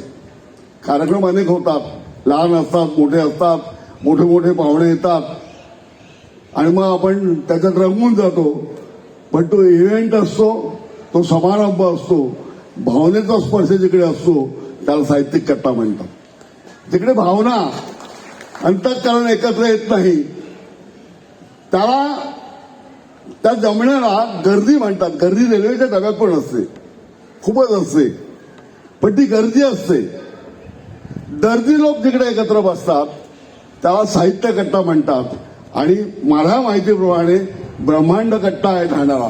कार्यक्रम अनेक होतात, लहान असतात, मोठे असतात, मोठे मोठे पाहुणे येतात आणि मग आपण त्याच्यात रंगून जातो. पण तो इव्हेंट असतो, तो समारंभ असतो, भावनेचा स्पर्श जिकडे असतो त्याला साहित्यिक कट्टा म्हणतात. जिकडे भावना अंतःकरण एकत्र येत नाही त्याला त्या जमण्याला गर्दी म्हणतात. गर्दी रेल्वेच्या डब्यात पण असते, खूपच असते, पण ती गर्दी असते. दर्दी लोक जिकडे एकत्र बसतात त्याला साहित्य कट्टा म्हणतात. आणि माझ्या माहितीप्रमाणे ब्रह्मांड कट्टा आहे ठाण्याला.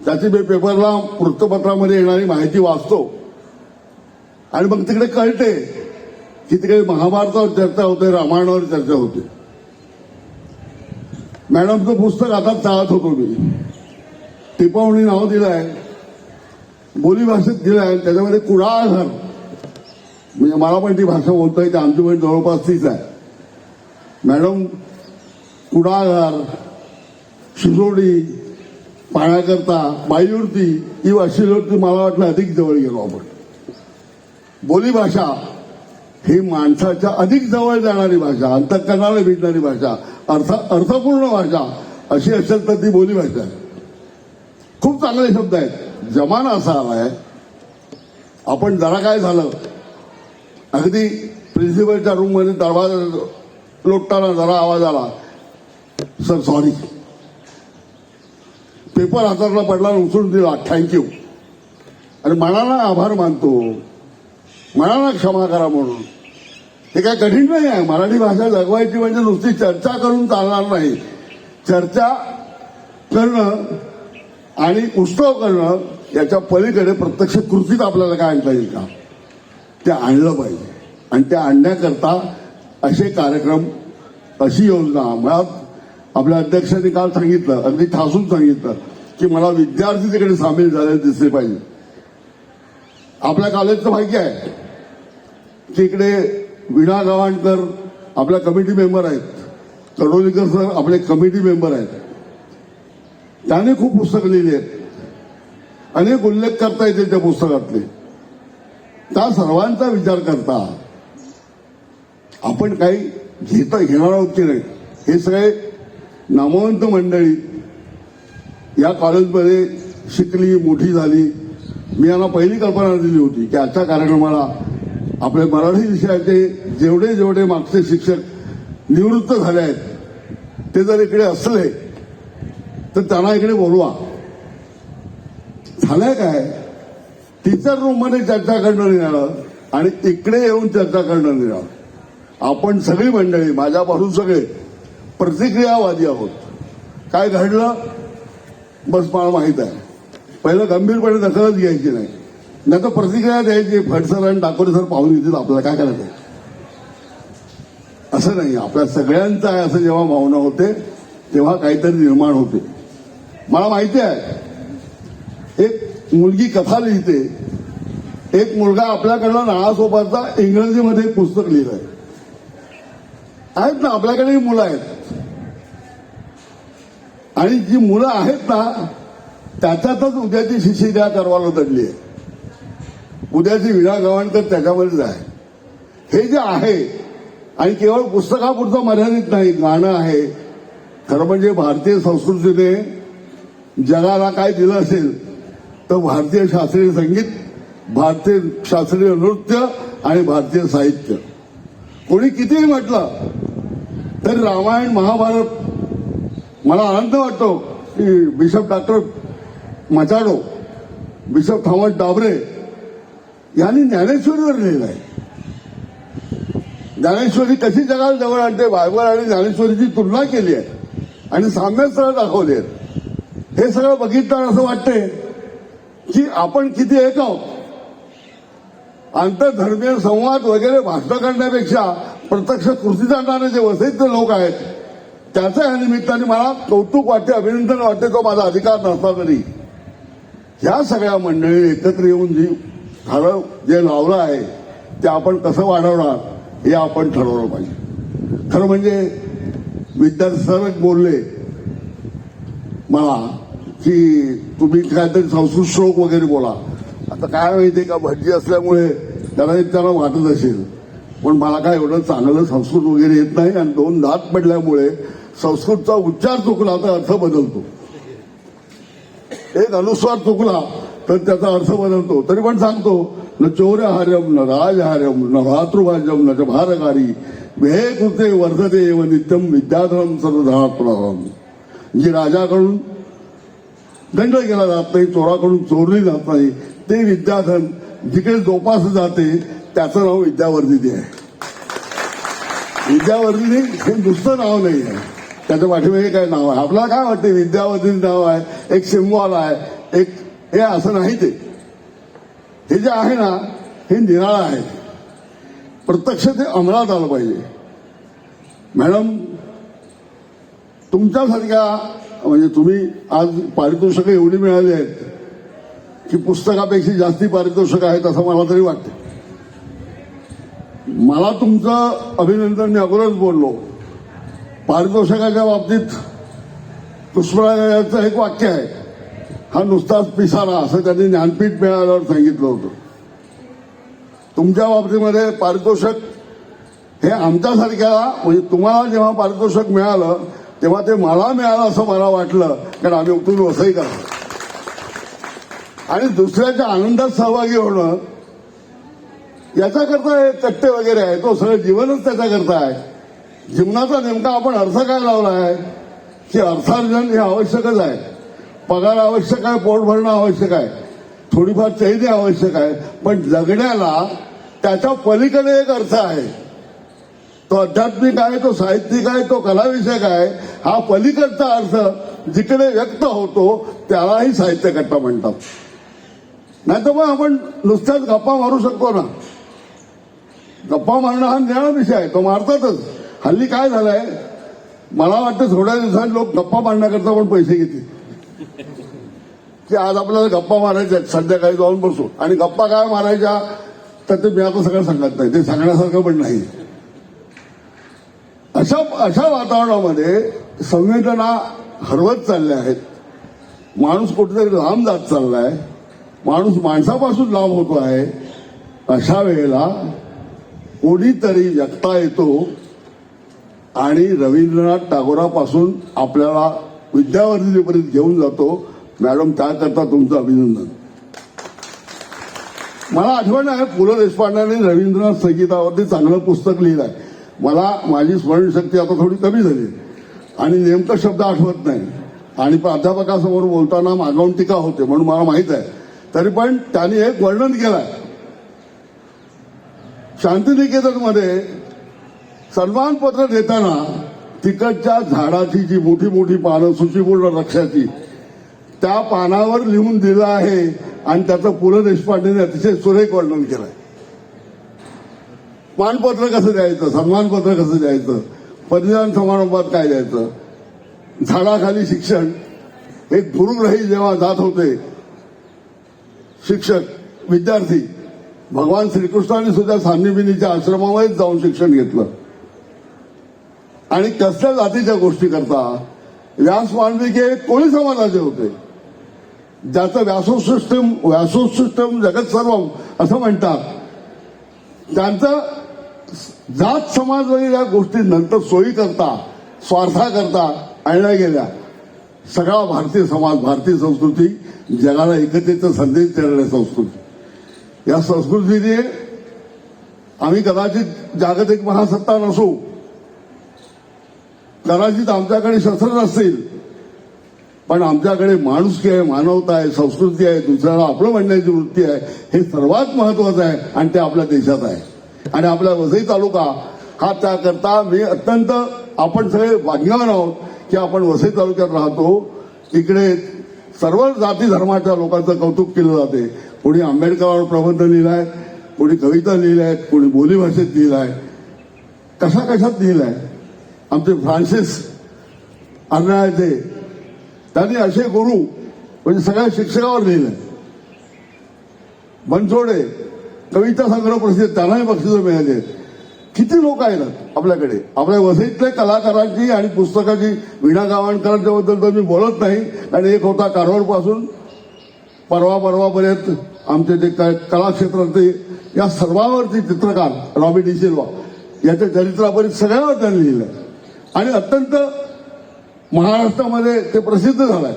त्याची मी पेपरला वृत्तपत्रामध्ये येणारी माहिती वाचतो आणि मग तिकडे कळते की तिकडे महाभारतावर चर्चा होते, रामायणावर चर्चा होते. मॅडमचं पुस्तक आता चालत होतो मी. टिपावणी नाव दिलं आहे, बोलीभाषेत दिलं आहे. त्याच्यामध्ये कुडाळघर, म्हणजे मला पण ती भाषा बोलता येते, आमची पण जवळपास तीच आहे. मॅडम कुडाळघर, शिरोडी, पाण्याकरता, बाईवरती ही वाशिवरती मला वाटलं अधिक जवळ गेलो आपण. बोलीभाषा ही माणसाच्या अधिक जवळ जाणारी भाषा, अंतःकरणाला भेटणारी भाषा, अर्थपूर्ण भाषा अशी असेल तर ती बोलीभाषा आहे. खूप चांगले शब्द आहेत. जमाना असा आलाय, आपण जरा काय झालं, अगदी प्रिन्सिपलच्या रूममध्ये दरवाजा लोटताना जरा आवाज आला, सर सॉरी, पेपर हातातला पडला, उचलून दिला, थँक्यू, आणि मनाला आभार मानतो, मनाला क्षमा करा म्हणून. हे काय कठीण नाही आहे. मराठी भाषा जगवायची म्हणजे नुसती चर्चा करून चालणार नाही. चर्चा करणं आणि उत्सव करणं याच्या पलीकडे प्रत्यक्ष कृतीत आपल्याला काय आणता येईल का, ते आणलं पाहिजे. आणि ते आणण्याकरता असे कार्यक्रम, अशी योजना, मुळात आपल्या अध्यक्षांनी काल सांगितलं, अगदी ठासून सांगितलं की मला विद्यार्थी तिकडे सामील झालेले दिसले पाहिजे. आपल्या कॉलेजचं भाग्य आहे की इकडे वीणा गव्हाणकर आपल्या कमिटी मेंबर आहेत, कडोलीकर सर आपले कमिटी मेंबर आहेत. त्याने खूप पुस्तकं लिहिली आहेत, अनेक उल्लेख करता येते त्या पुस्तकातले. त्या सर्वांचा विचार करता आपण काही घेणार आहोत की नाही. हे सगळे नामवंत मंडळी या कॉलेजमध्ये शिकली, मोठी झाली. मी यांना पहिली कल्पना दिली होती की आजच्या कार्यक्रमाला आपल्या मराठी विषयाचे जेवढे जेवढे मागचे शिक्षक निवृत्त झाले आहेत ते जर इकडे असले तर त्यांना इकडे बोलवा. झालंय काय, टीचर रूममध्ये चर्चा करणं निघालं आणि इकडे येऊन चर्चा करणं निघालं. आपण सगळी मंडळी, माझ्यापासून सगळे प्रतिक्रियावादी आहोत. काय घडलं बस मला माहित आहे. पहिलं गंभीरपणे दखलच घ्यायची नाही, नाही तर प्रतिक्रिया द्यायची. फडसर आणि डाकोरे सर पाहून घेतील, आपल्याला काय करायचं. असं नाही, आपल्या सगळ्यांचं आहे असं जेव्हा भावना होते तेव्हा काहीतरी निर्माण होते. मला माहिती आहे, एक मुलगी कथा लिहिते, एक मुलगा आपल्याकडनं नाळासोपाचा इंग्रजीमध्ये एक पुस्तक लिहिलंय. आहेत ना आपल्याकडे मुलं आहेत, आणि जी मुलं आहेत ना त्याच्यातच उद्याची शिशिरा करवाला दडली आहे. उद्याची वीणा गव्हाणकर त्याच्यामध्येच आहे. हे जे आहे, आणि केवळ पुस्तकापुरतं मर्यादित नाही, गाणं आहे. खरं म्हणजे भारतीय संस्कृतीने जगाला काय दिलं असेल तर भारतीय शास्त्रीय संगीत, भारतीय शास्त्रीय नृत्य आणि भारतीय साहित्य. कोणी कितीही म्हटलं तरी रामायण, महाभारत, मला आनंद वाटतो की bishop doctor Machado, bishop Thomas Dabre यांनी ज्ञानेश्वरीवर लिहिलं आहे. ज्ञानेश्वरी कशी जगाला जवळ आणते, बायबल आणि ज्ञानेश्वरीची तुलना केली आहे आणि साम्य स्थळं दाखवली आहेत. हे सगळं बघितलं असं वाटते की आपण किती एक आहोत. आंतरधर्मीय संवाद वगैरे भाषण करण्यापेक्षा प्रत्यक्ष कृती आणणारे जे वसईतले लोक आहेत त्याचं या निमित्ताने मला कौतुक वाटते, अभिनंदन वाटते. तो माझा अधिकार नसला तरी ह्या सगळ्या मंडळी एकत्र येऊन जी झाडं जे लावलं आहे ते आपण कसं वाढवणार हे आपण ठरवलं पाहिजे. खरं म्हणजे विद्यार्थी सर बोलले मला की तुम्ही काहीतरी संस्कृत श्लोक वगैरे बोला. आता काय माहितीये का, भटजी असल्यामुळे त्यांना वाटत असेल, पण मला काय एवढं चांगलं संस्कृत वगैरे येत नाही. आणि 2 दात पडल्यामुळे संस्कृतचा उच्चार चुकला तर अर्थ बदलतो, एक अनुस्वार चुकला तर त्याचा अर्थ बदलतो. तरी पण सांगतो, न चौर्यहार्यम न राजहार्यम न भातृभाज्यम न च भारकारी हे कृते वर्धते एव नित्यम विद्याधरम सर्वधनात्मनाम. जी राजाकडून दंड केला जात नाही, चोराकडून चोरली जात नाही, ते विद्याधन जिकडे जोपासलं जाते त्याचं नाव विद्यावर्धिनी आहे. विद्यावर्धिनी हे नुसतं नाव नाही आहे, त्याच्या पाठीमागे काय नाव आहे. आपल्याला काय वाटते विद्यावर्धिनी नाव आहे, एक सिम्बॉल आहे, एक हे असं नाही. ते हे जे आहे ना हे निराळं आहे. प्रत्यक्ष ते अंमलात आलं पाहिजे. मॅडम, तुमच्यासारख्या म्हणजे तुम्ही आज पारितोषिकं एवढी मिळाली आहेत की पुस्तकापेक्षा जास्ती पारितोषिकं आहेत असं मला तरी वाटतं. मला तुमचं अभिनंदन मी अगोदरच बोललो. पारितोषिकाच्या बाबतीत पुष्पराजाचं एक वाक्य आहे, हा नुसताच पिसारा असं त्यांनी ज्ञानपीठ मिळाल्यावर सांगितलं होतं. तुमच्या बाबतीमध्ये पारितोषिक हे आमच्यासारख्याला म्हणजे तुम्हाला जेव्हा पारितोषिक मिळालं तेव्हा ते मला मिळालं असं मला वाटलं, कारण आम्ही उठून वसई करतो. आणि दुसऱ्याच्या आनंदात सहभागी होणं याच्याकरता हे कट्टे वगैरे आहे, तो सगळं जीवनच त्याच्याकरता आहे. जीवनाचा नेमका आपण अर्थ काय लावला आहे की अर्थार्जन हे आवश्यकच आहे, पगार आवश्यक आहे, पोट भरणं आवश्यक आहे, थोडीफार चैनी आवश्यक आहे, पण जगण्याला त्याच्या पलीकडे एक अर्थ आहे. तो आध्यात्मिक आहे, तो साहित्यिक आहे, तो कलाविषयक आहे. हा पलीकडचा अर्थ जिकडे व्यक्त होतो त्यालाही साहित्य कट्टा म्हणतात. नाही तर मग आपण नुसत्याच गप्पा मारू शकतो ना. गप्पा मारणं हा न्याय विषय आहे, तो मारतातच. हल्ली काय झालंय, मला वाटतं थोड्या दिवसांनी लोक गप्पा मारण्याकरता पण पैसे घेतील की आज आपल्याला गप्पा मारायच्या संध्याकाळी जाऊन बसू. आणि गप्पा काय मारायच्या तर ते मी आता सगळं सांगत नाही, ते सांगण्यासारखं पण नाही. अशा वातावरणामध्ये संवेदना हरवत चालल्या आहेत. माणूस कुठेतरी लांब जात चाललाय, माणूस माणसापासून लांब होतो आहे. अशा वेळेला कोणीतरी व्यक्ता येतो आणि रवींद्रनाथ टागोरापासून आपल्याला विद्यावर्धिनीपर्यंत घेऊन जातो. मॅडम, त्याकरता तुमचं अभिनंदन. मला आठवण आहे, पु ल देशपांडेंनी रवींद्रनाथ संगीतावरती चांगलं पुस्तक लिहिलं आहे. मला माझी स्मरणशक्ती आता थोडी कमी झाली आणि नेमकं शब्द आठवत नाही, आणि प्राध्यापकासमोर बोलताना मागावून टीका होते म्हणून मला माहित आहे. तरी पण त्यांनी एक वर्णन केलंय. शांतिनिकेतनमध्ये सन्मानपत्र देताना तिकडच्या झाडाची जी मोठी मोठी पानं सूचीपूर्ण वृक्षाची त्या पानावर लिहून दिलं आहे आणि त्याचं पु ल देशपांडेने अतिशय सुरेख वर्णन केलंय. मानपत्र कसं द्यायचं, सन्मानपत्र कसं द्यायचं, पदवीदान समारंभात काय द्यायचं, झाडाखाली शिक्षण. एक गुरुग्रही जेव्हा जात होते शिक्षक विद्यार्थी, भगवान श्रीकृष्णाने सुद्धा सांदीपनीच्या आश्रमामध्येच जाऊन शिक्षण घेतलं. आणि कसल्या जातीच्या गोष्टी करता व्यास मांडलिके कोळी समाजाचे होते, ज्याचं व्यासोत्सिष्टम जगत सर्वम असं म्हणतात. त्यांचं जात समाज वगैरे या गोष्टी नंतर सोयी करता स्वार्थाकरता आणल्या गेल्या. सगळा भारतीय समाज, भारतीय संस्कृती जगाला एकतेचा संदेश देणारी संस्कृती. या संस्कृतीने आम्ही कदाचित जागतिक महासत्ता नसू, कदाचित आमच्याकडे शस्त्र नसतील, पण आमच्याकडे माणुसकी आहे, मानवता आहे, संस्कृती आहे, दुसऱ्याला आपलं म्हणण्याची वृत्ती आहे. हे सर्वात महत्वाचं आहे आणि ते आपल्या देशात आहे. आणि आपला वसई तालुका हा त्याकरता मी अत्यंत, आपण सगळे भाग्यवान आहोत की आपण वसई तालुक्यात राहतो. इकडे सर्व जाती धर्माच्या लोकांचं कौतुक केलं जाते. कोणी आंबेडकरांवर प्रबंध लिहिलाय, कोणी कविता लिहिल्या आहेत, कोणी बोलीभाषेत लिहिलाय, कशा कशात लिहिलाय. आमचे फ्रान्सिस अर्नाळते त्यांनी असे गुरु म्हणजे सगळ्या शिक्षकावर लिहिलंय. बनसोडे कविता संग्रह प्रसिद्ध, त्यांनाही बक्षिसं मिळाली आहेत. किती लोक आहेत आपल्याकडे. आपल्या वसईतल्या कलाकारांची आणि पुस्तकाची, वीणा गावणकरांच्या बद्दल तर मी बोलत नाही, आणि एक होता कारवारपासून परवापर्यंत आमचे जे कलाक्षेत्रातले या सर्वांवरती चित्रकार रॉबी डिसिल्वा याच्या चरित्रापर्यंत सगळ्यावर त्यांनी लिहिलंय. आणि अत्यंत महाराष्ट्रामध्ये ते प्रसिद्ध झालंय.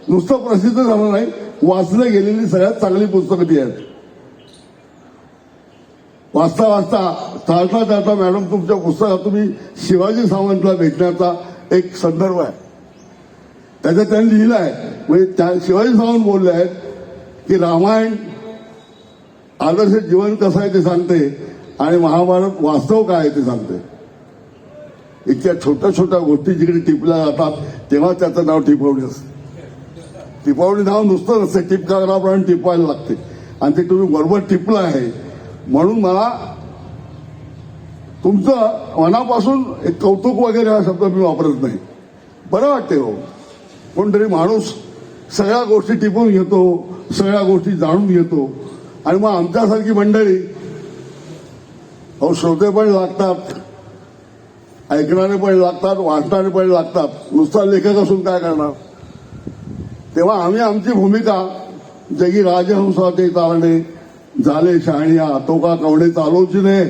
नुसतं प्रसिद्ध झालं नाही, वाचलं गेलेली सगळ्यात चांगली पुस्तकं ती आहेत. वाचता वाचता चालता चालता मॅडम तुमच्या पुस्तकात तुम्ही शिवाजी सावंतला भेटण्याचा एक संदर्भ आहे, त्याच्यात त्यांनी लिहिलं आहे. म्हणजे शिवाजी सावंत बोलले आहेत की रामायण आदर्श जीवन कसं आहे ते सांगते आणि महाभारत वास्तव काय आहे ते सांगते. इतक्या छोट्या छोट्या गोष्टी जिकडे टिपल्या जातात तेव्हा त्याचं नाव टिपवणी असतं. टिपवणी नाव नुसतं नसतं, टिपकाराप्रमाणे टिपवायला लागते आणि ते तुम्ही बरोबर टिपलं आहे. म्हणून मला तुमचं मनापासून एक कौतुक वगैरे हा शब्द मी वापरत नाही. बरं वाटते हो, कोणतरी माणूस सगळ्या गोष्टी टिपून घेतो, सगळ्या गोष्टी जाणून घेतो. आणि मग आमच्यासारखी मंडळी, अहो श्रोते पण लागतात, ऐकणारे पण लागतात, वाचणारे पण लागतात. नुसता लेखक असून काय करणार. तेव्हा आम्ही आमची भूमिका जगी राजहंसाचे चालणे झाले शहाणिया तो का कवडे चालवची नाही.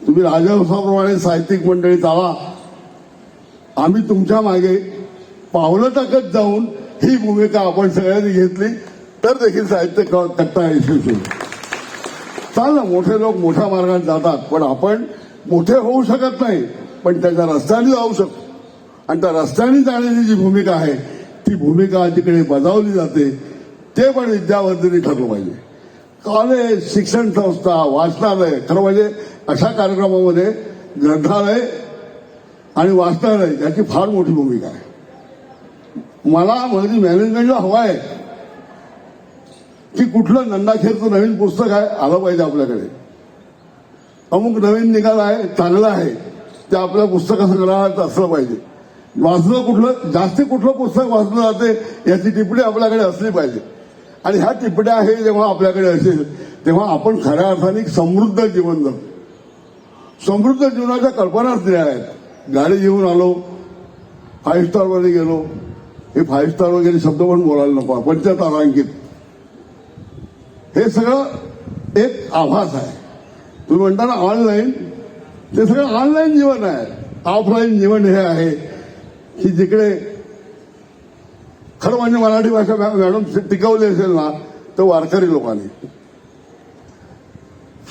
तुम्ही राजहंसाप्रमाणे साहित्यिक मंडळी चाला. आम्ही तुमच्या मागे पावलं टाकत जाऊन ही भूमिका आपण सगळ्यांनी घेतली तर देखील साहित्य कट्टा यशस्वी. चाल ना, मोठे लोक मोठ्या मार्गात जातात, पण आपण मोठे होऊ शकत नाही, पण त्याच्या रस्त्याने जाऊ शकतो. आणि त्या रस्त्याने जाण्याची जी भूमिका आहे ती भूमिका जिकडे बजावली जाते ते पण विद्यावर्धिनी ठरलं पाहिजे. कॉलेज, शिक्षण संस्था, वाचनालय, खरं म्हणजे अशा कार्यक्रमामध्ये ग्रंथालय आणि वाचनालय याची फार मोठी भूमिका आहे. मला माझी मॅनेजमेंटला हवा आहे की कुठलं नंदाखेरचं नवीन पुस्तक आहे आलं पाहिजे आपल्याकडे. अमुक नवीन निघालं आहे, चांगलं आहे, ते आपल्या पुस्तकसंग्रहात असलं पाहिजे. वाचलं कुठलं, जास्ती कुठलं पुस्तक वाचलं जाते याची टिप्पणी आपल्याकडे असली पाहिजे. आणि ह्या टिप्पण्या हे जेव्हा आपल्याकडे असेल तेव्हा आपण खऱ्या अर्थाने समृद्ध जीवन जगतो. समृद्ध जीवनाच्या कल्पनाच दिल्या आहेत. गाडी घेऊन आलो, 5 स्टारमध्ये गेलो. हे 5 स्टार वगैरे शब्द पण बोलायला नको, पंचतारांकित. हे सगळं एक आभास आहे. तुम्ही म्हणता ना ऑनलाईन, ते सगळं ऑनलाईन जीवन आहे. ऑफलाईन जीवन हे आहे की जिकडे खरं म्हणजे मराठी भाषा मॅडम टिकवली असेल ना तर वारकरी लोकांनी.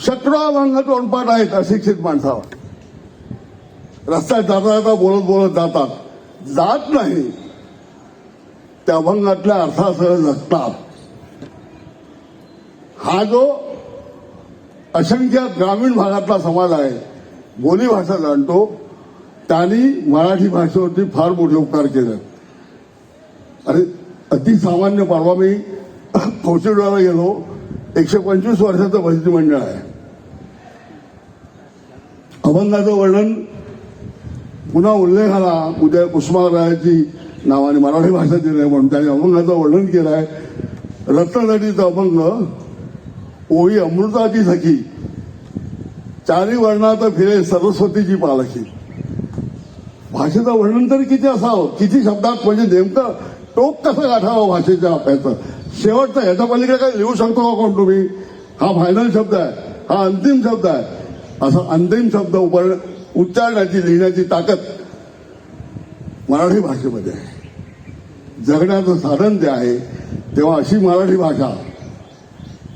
शेकडो अभंग तोंडपाठ आहेत अशिक्षित माणसावर. रस्त्यात जाता जाता बोलत बोलत जातात, जात नाही त्या अभंगातल्या अर्थासह जगतात. हा जो असंख्य ग्रामीण भागातला समाज आहे, बोलीभाषा जाणतो, त्यांनी मराठी भाषेवरती फार मोठे उपकार केले. अरे अतिसामान्य, परवा मी कौशिकवाडीला गेलो. 125 वर्षाचं भजनी मंडळ आहे. अभंगाचं वर्णन पुन्हा उल्लेख आला उद्या कुसुमाग्रहाची नावाने मराठी भाषा दिली म्हणून त्याने अभंगाचं वर्णन केलं आहे. रत्ननदीचं अभंग, ओळी अमृताची सखी, चारी वर्णात फिरे सरस्वतीची पालखी. भाषेचं वर्णन तरी किती असावं, किती शब्दात, म्हणजे नेमकं टोक कसं गाठावं भाषेच्या याचं. शेवटचं ह्याच्या पलीकडे काही लिहू शकतो का कोण तुम्ही? हा फायनल शब्द आहे, हा अंतिम शब्द आहे. असं अंतिम शब्द उच्चारण्याची, लिहिण्याची ताकद मराठी भाषेमध्ये आहे. जगण्याचं साधन ते आहे. तेव्हा अशी मराठी भाषा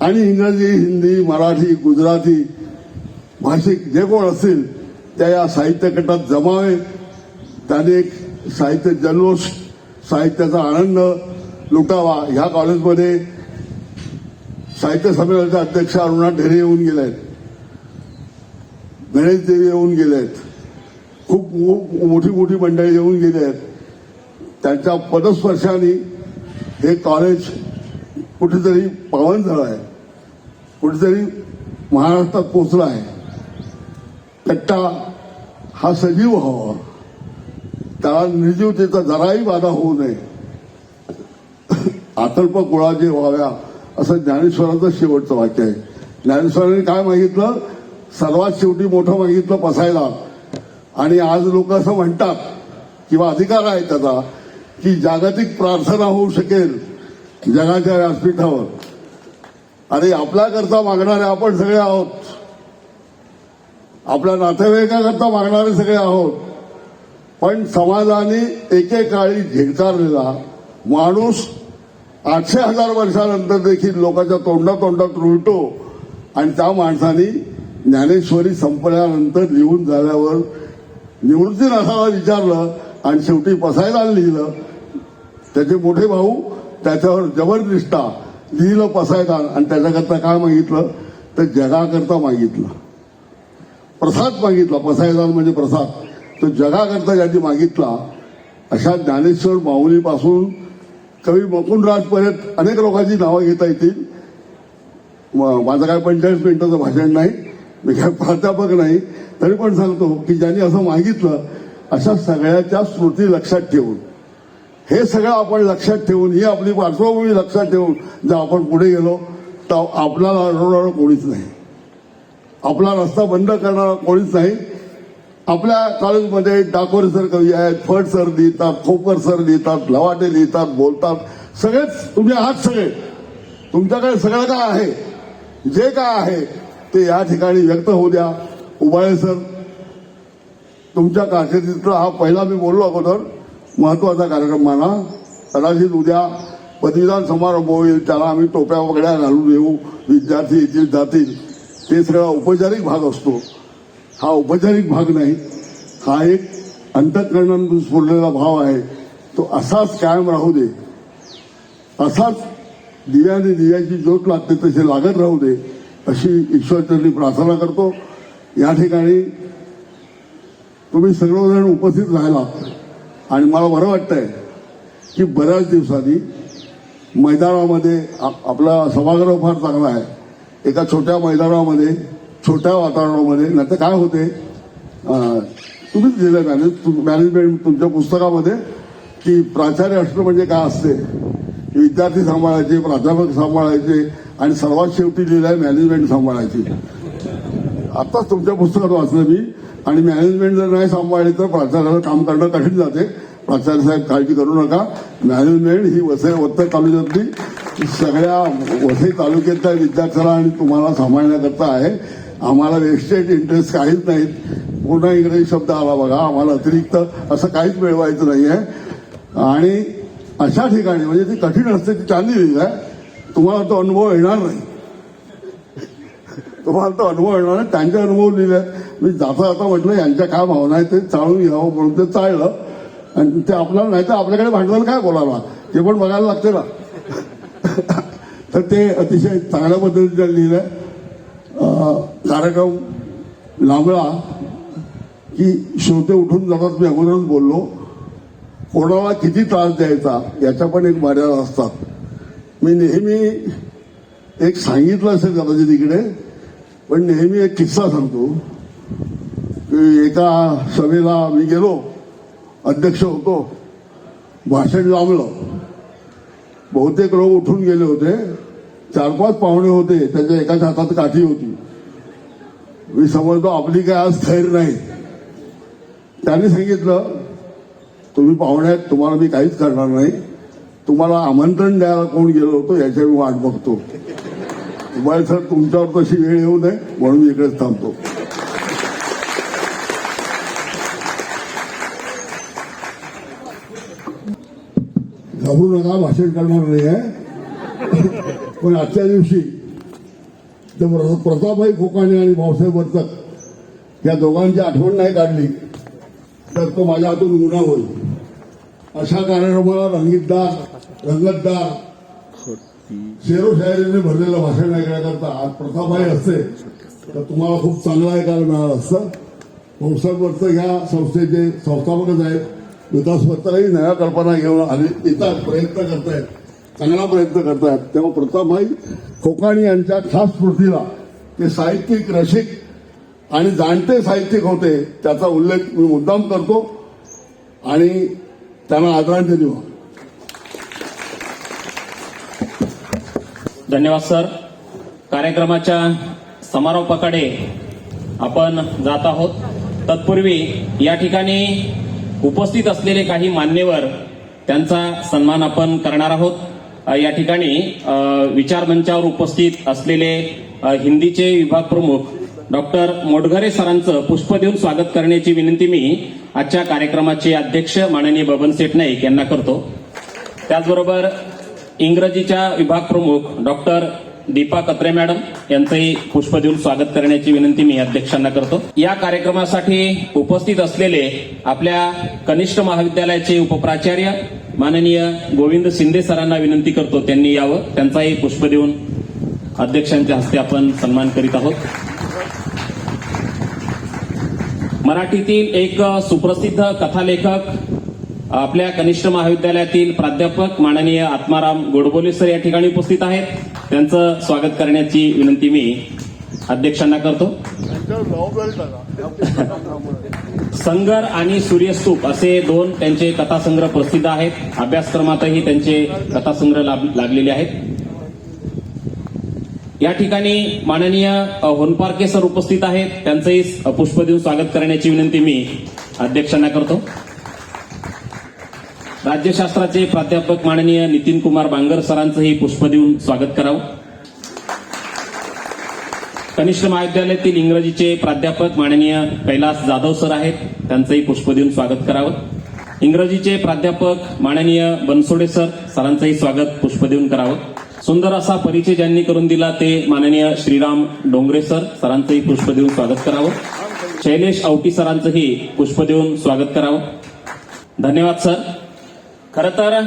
आणि इंग्रजी, हिंदी, मराठी, गुजराती भाषिक जे कोण असतील त्या या साहित्य गटात जमावे. त्याने एक साहित्य जल्लोष, साहित्याचा आनंद लुटावा. ह्या कॉलेजमध्ये साहित्य संमेलनाचे अध्यक्ष अरुणा ढेरे येऊन गेले आहेत, गणेश देवी येऊन गेले आहेत, खूप मोठी मोठी मंडळी येऊन गेली आहेत. त्यांच्या पदस्पर्शाने हे कॉलेज कुठेतरी पावन झालं आहे, कुठेतरी महाराष्ट्रात पोचला आहे. कट्टा हा सजीव व्हावा, त्याला निर्जीवतेचा जराही बाधा होऊ नये, आतल्प कुळाचे व्हाव्या असं ज्ञानेश्वराचं शेवटचं वाक्य आहे. ज्ञानेश्वरांनी काय मागितलं? सर्वात शेवटी मोठं मागितलं पसायला. आणि आज लोक असं म्हणतात किंवा अधिकार आहे त्याचा की जागतिक प्रार्थना होऊ शकेल जगाच्या व्यासपीठावर. अरे आपल्याकरता मागणारे आपण सगळे आहोत, आपल्या नातेवाईकाकरता मागणारे सगळे आहोत. पण समाजाने एकेकाळी झिडकारलेला माणूस 800,000 वर्षानंतर देखील लोकांच्या तोंडात रुळतो. आणि त्या माणसाने ज्ञानेश्वरी संपल्यानंतर लिहून झाल्यावर निवृत्ती नाथाला विचारलं आणि शेवटी पसायला लिहिलं. त्याचे मोठे भाऊ त्याच्यावर जबरनिष्ठा लिहिलं पसायदान. आणि त्याच्याकरता काय मागितलं तर जगाकरता मागितलं, प्रसाद मागितला. पसायदान म्हणजे प्रसाद. तो जगाकरता ज्यांनी मागितला अशा ज्ञानेश्वर माऊलीपासून कवी मुकुंदराजपर्यंत अनेक लोकांची नावं घेता येतील. माझं काय 45 मिनिटाचं भाषण नाही. मी काय प्राध्यापक नाही, तरी पण सांगतो की ज्यांनी असं मागितलं अशा सगळ्याच्या स्मृती लक्षात ठेवून, हे सगळं आपण लक्षात ठेवून, ही आपली पार्श्वभूमी लक्षात ठेवून जर आपण पुढे गेलो तर आपल्याला अडवणारं कोणीच नाही, आपला रस्ता बंद करणारा कोणीच नाही. आपल्या कॉलेजमध्ये डाकोरे सर कवी आहेत, फड सर लिहितात, खोपर सर लिहितात, लवाटे लिहितात, बोलतात, सगळेच तुम्ही आहात. सगळे तुमच्याकडे सगळं काय आहे, जे काय आहे ते या ठिकाणी व्यक्त होऊ द्या. उबाळे सर, तुमच्या कारकिर्दीतला हा पहिला मी बोललो अगोदर महत्वाचा कार्यक्रम माना. कदाचित उद्या पदवीदान समारंभ होईल, त्याला आम्ही टोप्या वगैरे घालून येऊ, विद्यार्थी येतील जातील, ते सगळा औपचारिक भाग असतो. हा औपचारिक भाग नाही, हा एक अंतःकरणातून स्फुरलेला भाव आहे. तो असाच कायम राहू दे, असाच दिव्याने दिव्याची ज्योत लागते तसे लागत राहू दे, अशी ईश्वरचरणी प्रार्थना करतो. या ठिकाणी तुम्ही सर्वजण उपस्थित राहिला आणि मला बरं वाटतंय की बऱ्याच दिवसांनी मैदानामध्ये आपला सभागृह फार चांगला आहे. एका छोट्या मैदानामध्ये, छोट्या वातावरणामध्ये, नाही तर काय होते, तुम्हीच दिलं मॅनेजमेंट तुमच्या पुस्तकामध्ये की प्राचार्य असणं म्हणजे काय असते, विद्यार्थी सांभाळायचे, प्राध्यापक सांभाळायचे आणि सर्वात शेवटी लिहिलंय मॅनेजमेंट सांभाळायची. आताच तुमच्या पुस्तकात वाचलं मी. आणि मॅनेजमेंट जर नाही सांभाळली तर प्राचार्याला काम करणं कठीण जाते. प्राचार्य साहेब काळजी करू नका, मॅनेजमेंट ही वसई तालुक्यातली सगळ्या वसई तालुक्यातल्या विद्यार्थ्याला आणि तुम्हाला सांभाळण्याकरता आहे. आम्हाला वेस्टेड इंटरेस्ट काहीच नाहीत. पुन्हा इंग्रजी शब्द आला बघा, आम्हाला अतिरिक्त असं काहीच मिळवायचं नाही आहे. आणि अशा ठिकाणी म्हणजे ती कठीण असते, ती चांदी लिहिली आहे, तुम्हाला तो अनुभव येणार नाही, तुम्हाला तो अनुभव येणार नाही. त्यांचे अनुभव लिहिले. मी जाता जाता म्हटलं यांच्या काय भावना आहेत ते चाळून घ्यावं म्हणून ते चाळलं. आणि ते आपल्याला नाही तर आपल्याकडे भांडवल काय बोलायला, ते पण बघायला लागते ना. तर ते अतिशय चांगल्या पद्धतीने लिहिलंय. कार्यक्रम लांबला की श्रोते उठून जातात. मी अगोदरच बोललो, कोणाला किती त्रास द्यायचा याच्या पण एक मर्यादा असतात. मी नेहमी एक सांगितलं असेल कदाचित इकडे, पण नेहमी एक किस्सा सांगतो की एका सभेला मी गेलो, अध्यक्ष होतो, भाषण लावलं, बहुतेक लोक उठून गेले होते, 4-5 पाहुणे होते, त्याच्या एकाच्या हातात काठी होती. मी समजतो आपली काय आज खैर नाही. त्यांनी सांगितलं, तुम्ही पाहुणे आहेत, तुम्हाला मी काहीच करणार नाही, तुम्हाला आमंत्रण द्यायला कोण गेलो होतो याची मी वाट बघतो. उबाळे सर, तुमच्यावर तशी वेळ येऊ नये म्हणून मी इकडेच थांबतो. घाबरू नका, भाषण करणार नाही आहे. पण आजच्या दिवशी प्रतापभाई खोकाणे आणि भाऊसाहेब वर्तक या दोघांची आठवण नाही काढली तर तो माझ्या हातून गुन्हा होईल. अशा कार्यक्रमाला रंगतदार शेरो शायरीने भरलेलं भाषण ऐकण्याकरता आज प्रतापभाई असते तर तुम्हाला खूप चांगलं ऐकायला मिळालं असतं. भाऊसाहेब वर्तक ह्या संस्थेचे संस्थापकच आहेत. विकास वर्तकही नव्या कल्पना घेऊन आले येतात, प्रयत्न करतायत, चांगला प्रयत्न करतायत. तेव्हा प्रतापभाई खोकाणी यांच्या खास स्मृतीला ते साहित्यिक, रसिक आणि जाणते साहित्यिक होते त्याचा उल्लेख मी मुद्दाम करतो आणि त्यांना आदरांजली व्हा. धन्यवाद सर. कार्यक्रमाच्या समारोपाकडे आपण जात आहोत. तत्पूर्वी या ठिकाणी उपस्थित असलेले काही मान्यवर त्यांचा सन्मान आपण करणार आहोत. या ठिकाणी विचार मंचावर उपस्थित असलेले हिंदीचे विभाग प्रमुख डॉक्टर मोटघरे सरांचं पुष्प देऊन स्वागत करण्याची विनंती मी आजच्या कार्यक्रमाचे अध्यक्ष माननीय बबनसेठ नाईक यांना करतो. त्याचबरोबर इंग्रजीच्या विभाग प्रमुख डॉक्टर दीपा कत्रे मॅडम यांचंही पुष्प देऊन स्वागत करण्याची विनंती मी अध्यक्षांना करतो. या कार्यक्रमासाठी उपस्थित असलेले आपल्या कनिष्ठ महाविद्यालयाचे उपप्राचार्य माननीय गोविंद शिंदे सरांना विनंती करतो त्यांनी यावं. त्यांचाही पुष्प देऊन अध्यक्षांच्या हस्ते आपण सन्मान करीत आहोत. मराठीतील एक सुप्रसिद्ध कथालेखक आपल्या कनिष्ठ महाविद्यालयातील प्राध्यापक माननीय आत्माराम गोडबोले सर या ठिकाणी उपस्थित आहेत. त्यांचं स्वागत करण्याची विनंती मी अध्यक्षांना करतो. संगर आणि सूर्यस्तूप असे दोन त्यांचे कथासंग्रह प्रसिद्ध आहेत. अभ्यासक्रमातही त्यांचे कथासंग्रह लागलेले आहेत. या ठिकाणी माननीय होनपारके सर उपस्थित आहेत. त्यांचंही पुष्प देऊन स्वागत करण्याची विनंती मी अध्यक्षांना करतो. राज्यशास्त्राचे प्राध्यापक माननीय नितीन कुमार बांगर सरांचंही पुष्प देऊन स्वागत करावं. कनिष्ठ महाविद्यालयातील इंग्रजीचे प्राध्यापक माननीय कैलास जाधव सर आहेत. त्यांचंही पुष्प देऊन स्वागत करावं. इंग्रजीचे प्राध्यापक माननीय बनसोडे सरांचंही स्वागत पुष्प देऊन करावं. सुंदर असा परिचय ज्यांनी करून दिला ते माननीय श्रीराम डोंगरे सरांचंही पुष्प देऊन स्वागत करावं. शैलेश औटी सरांचंही पुष्प देऊन स्वागत करावं. धन्यवाद सर. खरं तर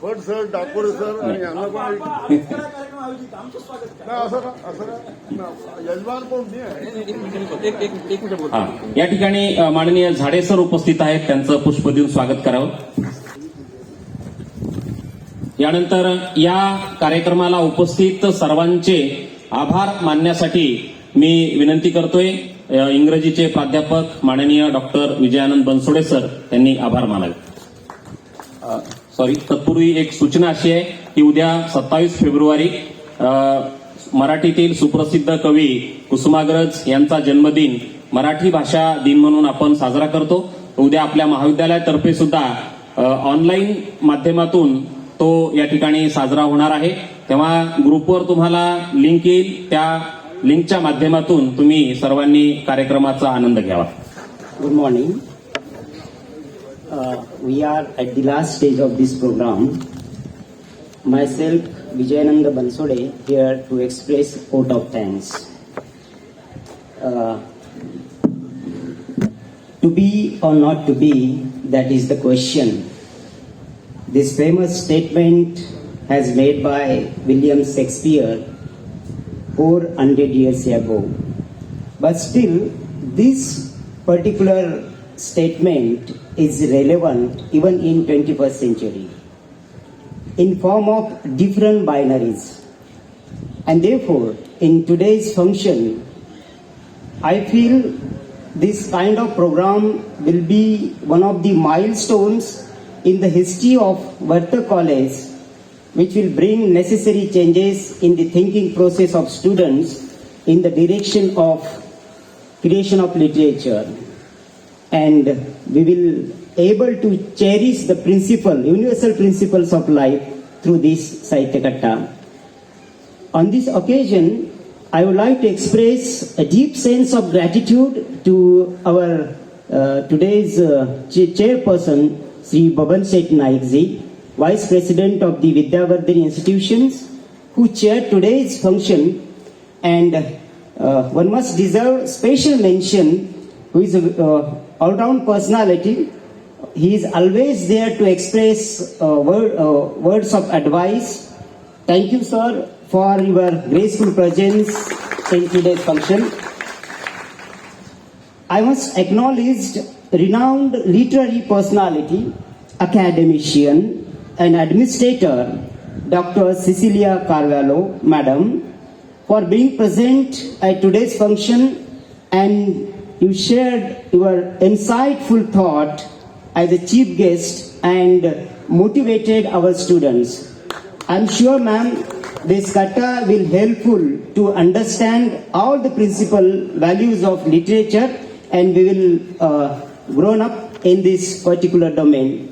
भट सर, डाकोरे सर आणि यांना पण यजमान कोण नाही. या ठिकाणी माननीय झाडे सर उपस्थित आहेत. त्यांचं पुष्प देऊन स्वागत करावं. यानंतर या कार्यक्रमाला उपस्थित सर्वांचे आभार मानण्यासाठी मी विनंती करतोय. इंग्रजीचे प्राध्यापक माननीय डॉक्टर विजयानंद बनसोडे सर यांनी आभार मानावे. तत्पूर्वी एक सूचना अशी आहे की उद्या 27 फेब्रुवारी मराठीतील सुप्रसिद्ध कवी कुसुमाग्रज यांचा जन्मदिन मराठी भाषा दिन म्हणून आपण साजरा करतो. उद्या आपल्या महाविद्यालयातर्फे सुद्धा ऑनलाईन माध्यमातून तो या ठिकाणी साजरा होणार आहे. तेव्हा ग्रुपवर तुम्हाला लिंक येईल. त्या लिंकच्या माध्यमातून तुम्ही सर्वांनी कार्यक्रमाचा आनंद घ्यावा. Good morning. We are at the last stage of this program. Myself, Vijayanand Bansode, here to express vote of thanks. To be or not to be, that is the question. This famous statement has made by William Shakespeare 400 years ago. But still, this particular statement is relevant even in 21st century in form of different binaries. And therefore, in today's function, I feel this kind of program will be one of the milestones in the history of Varta College, which will bring necessary changes in the thinking process of students in the direction of creation of literature. And we will able to cherish the universal principles of life through this Sahitya Katta. On this occasion, I would like to express a deep sense of gratitude to our today's chairperson, Sri Baban Seth Naikji, Vice President of the Vidyavardhani Institutions, who chaired today's function, and one must deserve special mention, who is a all-round personality. He is always there to express words of advice. Thank you, sir, for your graceful presence in today's function. I must acknowledge renowned literary personality, academician, and administrator, Dr. Cecilia Carvalho, Madam, for being present at today's function, and you shared your insightful thought as a chief guest and motivated our students. I'm sure, ma'am, this kata will helpful to understand all the principal values of literature, and we will grown up in this particular domain.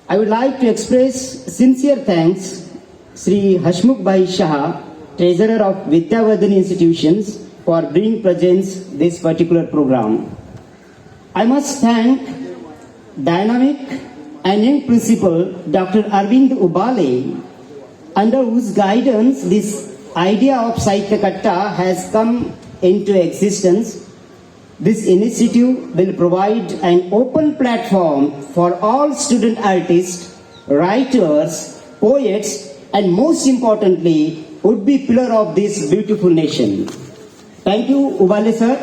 I would like to express sincere thanks Sri Hashmukh Bhai Shah, Treasurer of Vidyavardhani Institutions, for bringing presence this particular program. I must thank dynamic and young principal Dr. Arvind Ubale, under whose guidance this idea of Sahitya Katta has come into existence. This initiative will provide an open platform for all student artists, writers, poets, and most importantly, would be pillar of this beautiful nation. Thank you, Ubale sir.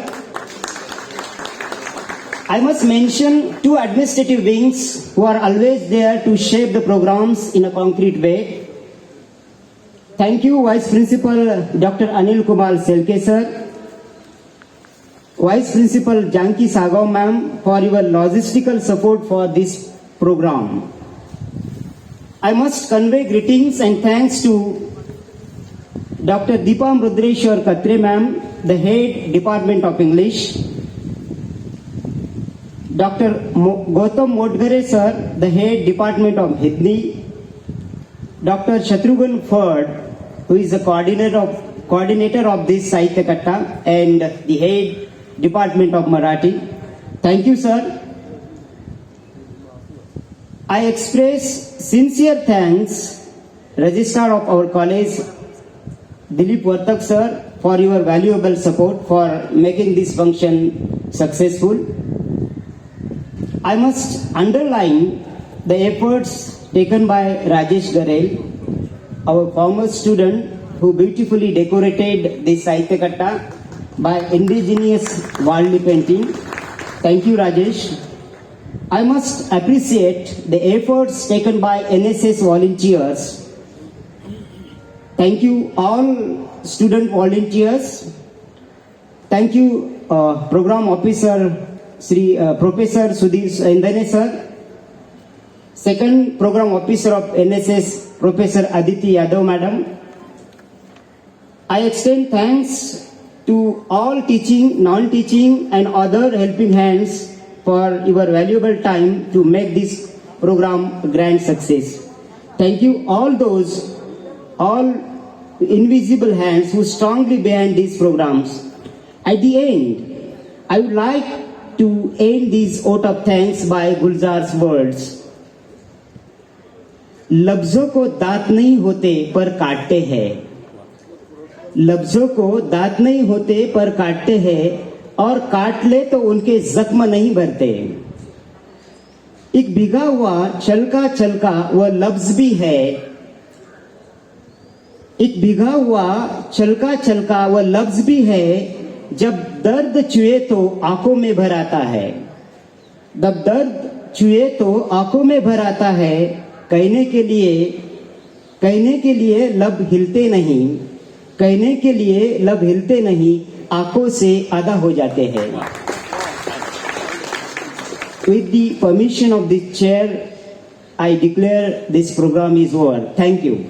I must mention two administrative wings who are always there to shape the programs in a concrete way. Thank you, Vice Principal Dr. Anil Kumar Selke sir, Vice Principal Janki Sagao ma'am for your logistical support for this program. I must convey greetings and thanks to Dr. Deepam Rudreshwar Katre ma'am, the head Department of English, Dr. Gautam Modgare sir, the head Department of Hindi, Dr. Shatrughan Ferd, who is the coordinator of this Sahitya Katta, and the head Department of Marathi. Thank you, sir. I express sincere thanks, Registrar of our college, Dilip Vartak sir, for your valuable support for making this function successful. I must underline the efforts taken by Rajesh Garel, our former student who beautifully decorated this Sahitya Katta by indigenous Warli painting. Thank you, Rajesh. I must appreciate the efforts taken by NSS volunteers. Thank you all student volunteers. Thank you Program Officer Professor Sudhir Indane sir. Second Program Officer of NSS Professor Aditi Yadav madam. I extend thanks to all teaching, non-teaching and other helping hands for your valuable time to make this program a grand success. Thank you all invisible hands who strongly behind these programs. At the end, I would like to end this vote of thanks by Gulzar's words. लफ्जों को दांत नहीं होते पर काटते हैं, लफ्जों को दांत नहीं होते पर काटते हैं, और काट ले तो उनके जख्म नहीं भरते। एक भीगा हुआ चलका चलका वह लफ्ज भी है, एक भीगा हुआ चलका चलका वह लफ्ज भी है, जब दर्द चुए तो आंखों में भर आता है, जब दर्द चुए तो आंखों में भर आता है। कहने के लिए लब हिलते नहीं, कहने के लिए लब हिलते नहीं, आंखों से अदा हो जाते हैं। With the permission of the chair, I declare this program is over. Thank you.